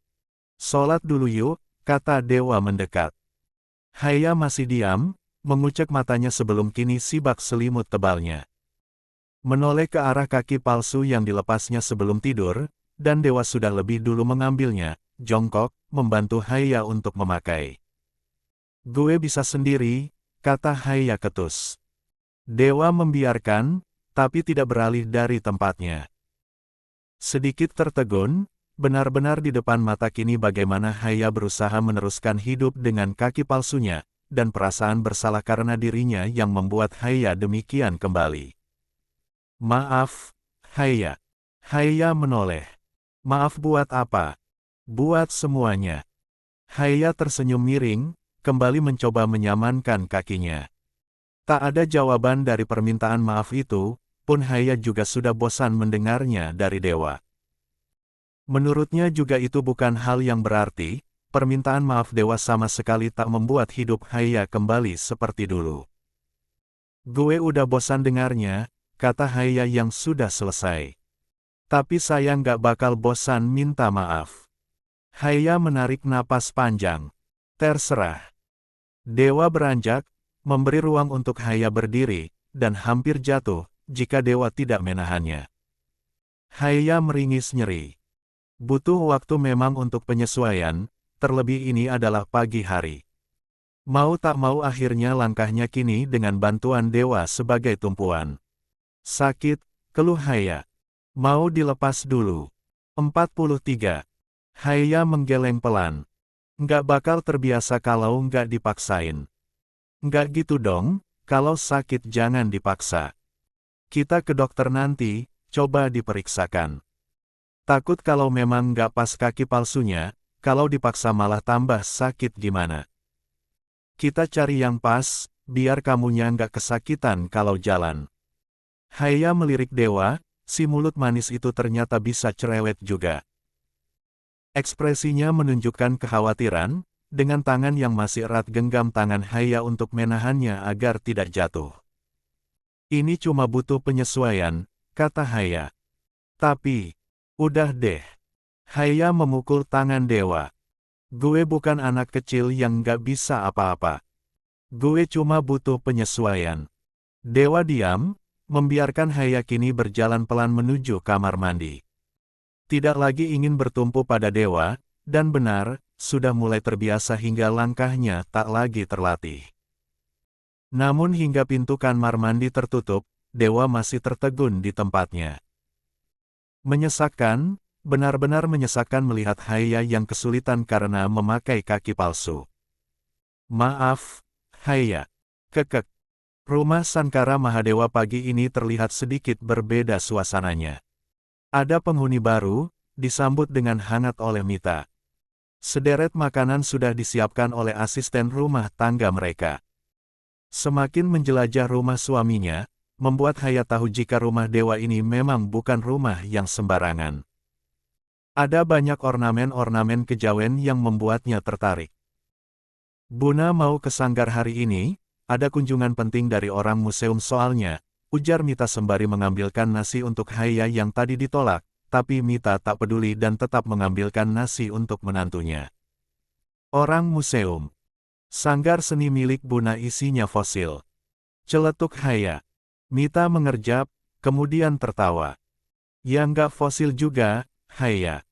Sholat dulu yuk, kata dewa mendekat. Haiya masih diam, mengucek matanya sebelum kini sibak selimut tebalnya. Menoleh ke arah kaki palsu yang dilepasnya sebelum tidur, dan dewa sudah lebih dulu mengambilnya, jongkok, membantu Haiya untuk memakai. Gue bisa sendiri, kata Haiya ketus. Dewa membiarkan, tapi tidak beralih dari tempatnya. Sedikit tertegun, benar-benar di depan mata kini bagaimana Haiya berusaha meneruskan hidup dengan kaki palsunya, dan perasaan bersalah karena dirinya yang membuat Haiya demikian kembali. Maaf, Haiya. Haiya menoleh. Maaf buat apa? Buat semuanya. Haiya tersenyum miring, kembali mencoba menyamankan kakinya. Tak ada jawaban dari permintaan maaf itu, pun Haiya juga sudah bosan mendengarnya dari dewa. Menurutnya juga itu bukan hal yang berarti, permintaan maaf dewa sama sekali tak membuat hidup Haiya kembali seperti dulu. Gue udah bosan dengarnya, kata Haiya yang sudah selesai. Tapi saya nggak bakal bosan minta maaf. Haiya menarik napas panjang. Terserah. Dewa beranjak, memberi ruang untuk Haiya berdiri, dan hampir jatuh, jika dewa tidak menahannya. Haiya meringis nyeri. Butuh waktu memang untuk penyesuaian, terlebih ini adalah pagi hari. Mau tak mau akhirnya langkahnya kini dengan bantuan dewa sebagai tumpuan. Sakit, keluh Haiya. Mau dilepas dulu. 43. Haiya menggeleng pelan. Nggak bakal terbiasa kalau nggak dipaksain. Nggak gitu dong, kalau sakit jangan dipaksa. Kita ke dokter nanti, coba diperiksakan. Takut kalau memang nggak pas kaki palsunya, kalau dipaksa malah tambah sakit gimana. Kita cari yang pas, biar kamunya nggak kesakitan kalau jalan. Haiya melirik dewa, si mulut manis itu ternyata bisa cerewet juga. Ekspresinya menunjukkan kekhawatiran, dengan tangan yang masih erat genggam tangan Haya untuk menahannya agar tidak jatuh. Ini cuma butuh penyesuaian, kata Haya. Tapi, udah deh. Haya memukul tangan dewa. Gue bukan anak kecil yang gak bisa apa-apa. Gue cuma butuh penyesuaian. Dewa diam, membiarkan Haya kini berjalan pelan menuju kamar mandi. Tidak lagi ingin bertumpu pada dewa, dan benar, sudah mulai terbiasa hingga langkahnya tak lagi terlatih. Namun hingga pintu kamar mandi tertutup, dewa masih tertegun di tempatnya. Menyesakkan, benar-benar menyesakkan melihat Haya yang kesulitan karena memakai kaki palsu. Maaf, Haya. Kekek. Rumah Sankara Mahadewa pagi ini terlihat sedikit berbeda suasananya. Ada penghuni baru, disambut dengan hangat oleh Mita. Sederet makanan sudah disiapkan oleh asisten rumah tangga mereka. Semakin menjelajah rumah suaminya, membuat Haya tahu jika rumah dewa ini memang bukan rumah yang sembarangan. Ada banyak ornamen-ornamen kejawen yang membuatnya tertarik. Buna mau ke sanggar hari ini, ada kunjungan penting dari orang museum soalnya, ujar Mita sembari mengambilkan nasi untuk Haya yang tadi ditolak, tapi Mita tak peduli dan tetap mengambilkan nasi untuk menantunya. Orang museum. Sanggar seni milik Buna isinya fosil. Celetuk Haya. Mita mengerjap, kemudian tertawa. Ya nggak fosil juga, Haya.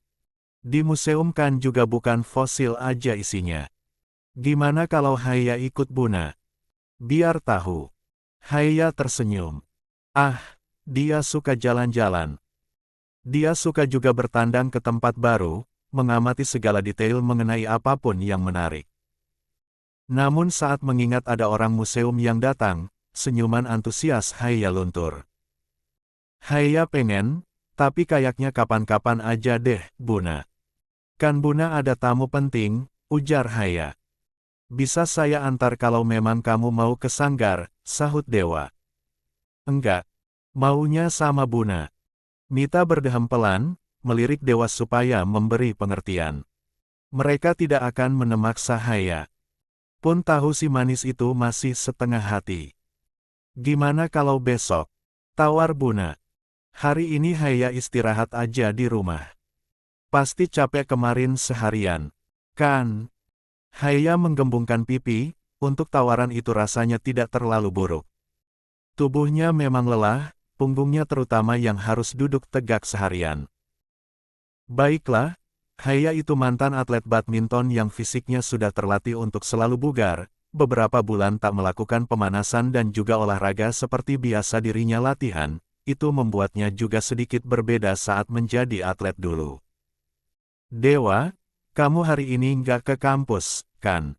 Di museum kan juga bukan fosil aja isinya. Gimana kalau Haya ikut Buna? Biar tahu. Haya tersenyum. Ah, dia suka jalan-jalan. Dia suka juga bertandang ke tempat baru, mengamati segala detail mengenai apapun yang menarik. Namun saat mengingat ada orang museum yang datang, senyuman antusias Haya luntur. Haya pengen, tapi kayaknya kapan-kapan aja deh, Buna. Kan Buna ada tamu penting, ujar Haya. Bisa saya antar kalau memang kamu mau ke sanggar, sahut dewa. Enggak. Maunya sama Buna. Mita berdeham pelan, melirik dewa supaya memberi pengertian. Mereka tidak akan menemaksa Haya. Pun tahu si manis itu masih setengah hati. Gimana kalau besok? Tawar Buna. Hari ini Haya istirahat aja di rumah. Pasti capek kemarin seharian. Kan? Haya menggembungkan pipi, untuk tawaran itu rasanya tidak terlalu buruk. Tubuhnya memang lelah, punggungnya terutama yang harus duduk tegak seharian. Baiklah, Haya itu mantan atlet badminton yang fisiknya sudah terlatih untuk selalu bugar, beberapa bulan tak melakukan pemanasan dan juga olahraga seperti biasa dirinya latihan, itu membuatnya juga sedikit berbeda saat menjadi atlet dulu. Dewa, kamu hari ini nggak ke kampus, kan?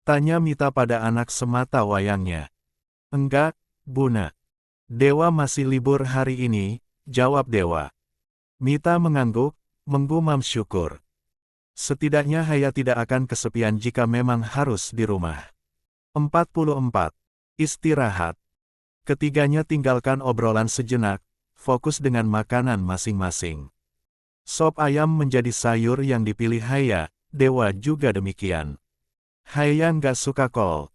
Tanya Mita pada anak semata wayangnya. Enggak, Buna. Dewa masih libur hari ini, jawab Dewa. Mita mengangguk, menggumam syukur. Setidaknya Haya tidak akan kesepian jika memang harus di rumah. 44. Istirahat. Ketiganya tinggalkan obrolan sejenak, fokus dengan makanan masing-masing. Sop ayam menjadi sayur yang dipilih Haya, Dewa juga demikian. Haya nggak suka kol.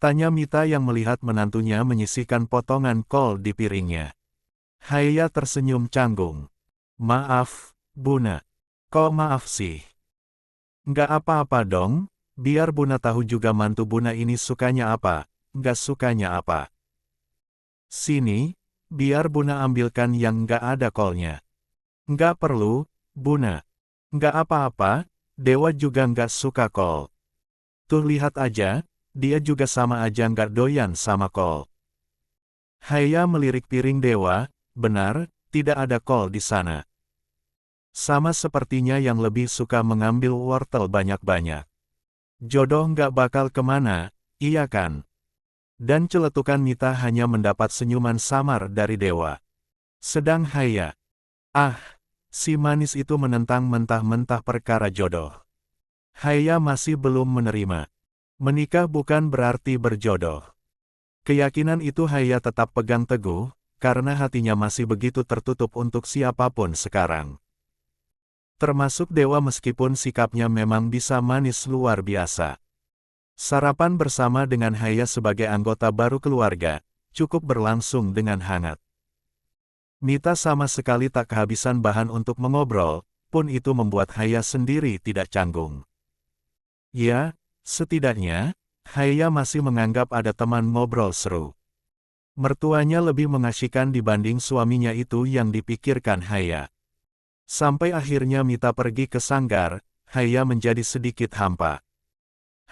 Tanya Mita yang melihat menantunya menyisihkan potongan kol di piringnya. Haya tersenyum canggung. Maaf, Buna. Kok maaf sih? Nggak apa-apa dong, biar Buna tahu juga mantu Buna ini sukanya apa, nggak sukanya apa. Sini, biar Buna ambilkan yang nggak ada kolnya. Nggak perlu, Buna. Nggak apa-apa, Dewa juga nggak suka kol. Tuh lihat aja, dia juga sama aja nggak doyan sama kol. Haya melirik piring Dewa, benar, tidak ada kol di sana. Sama sepertinya yang lebih suka mengambil wortel banyak-banyak. Jodoh nggak bakal kemana, iya kan? Dan celetukan Mita hanya mendapat senyuman samar dari Dewa. Sedang Haya. Ah, si manis itu menentang mentah-mentah perkara jodoh. Haya masih belum menerima. Menikah bukan berarti berjodoh. Keyakinan itu Haya tetap pegang teguh, karena hatinya masih begitu tertutup untuk siapapun sekarang. Termasuk Dewa meskipun sikapnya memang bisa manis luar biasa. Sarapan bersama dengan Haya sebagai anggota baru keluarga, cukup berlangsung dengan hangat. Mita sama sekali tak kehabisan bahan untuk mengobrol, pun itu membuat Haya sendiri tidak canggung. Ya, setidaknya, Haya masih menganggap ada teman ngobrol seru. Mertuanya lebih mengasyikan dibanding suaminya itu yang dipikirkan Haya. Sampai akhirnya Mita pergi ke sanggar, Haya menjadi sedikit hampa.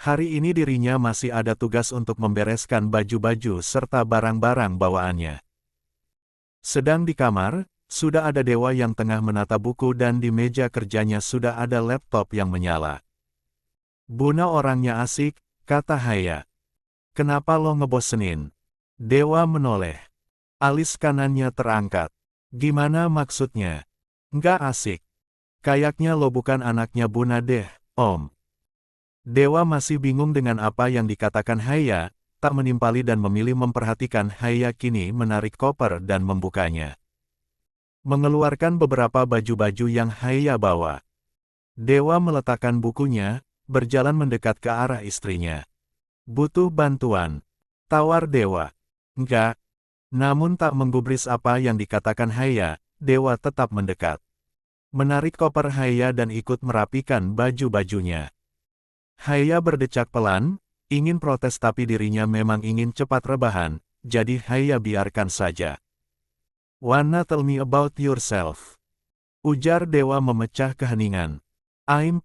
Hari ini dirinya masih ada tugas untuk membereskan baju-baju serta barang-barang bawaannya. Sedang di kamar, sudah ada Dewa yang tengah menata buku dan di meja kerjanya sudah ada laptop yang menyala. "Buna orangnya asik," kata Haya. "Kenapa lo ngebosenin?" Dewa menoleh. Alis kanannya terangkat. "Gimana maksudnya?" "Nggak asik. Kayaknya lo bukan anaknya Buna deh, Om." Dewa masih bingung dengan apa yang dikatakan Haya, tak menimpali dan memilih memperhatikan Haya kini menarik koper dan membukanya. Mengeluarkan beberapa baju-baju yang Haya bawa. Dewa meletakkan bukunya, berjalan mendekat ke arah istrinya. "Butuh bantuan?" tawar Dewa. "Enggak." Namun tak menggubris apa yang dikatakan Haya, Dewa tetap mendekat. Menarik koper Haya dan ikut merapikan baju-bajunya. Haya berdecak pelan, ingin protes tapi dirinya memang ingin cepat rebahan, jadi Haya biarkan saja. "Wanna tell me about yourself?" ujar Dewa memecah keheningan. "I'm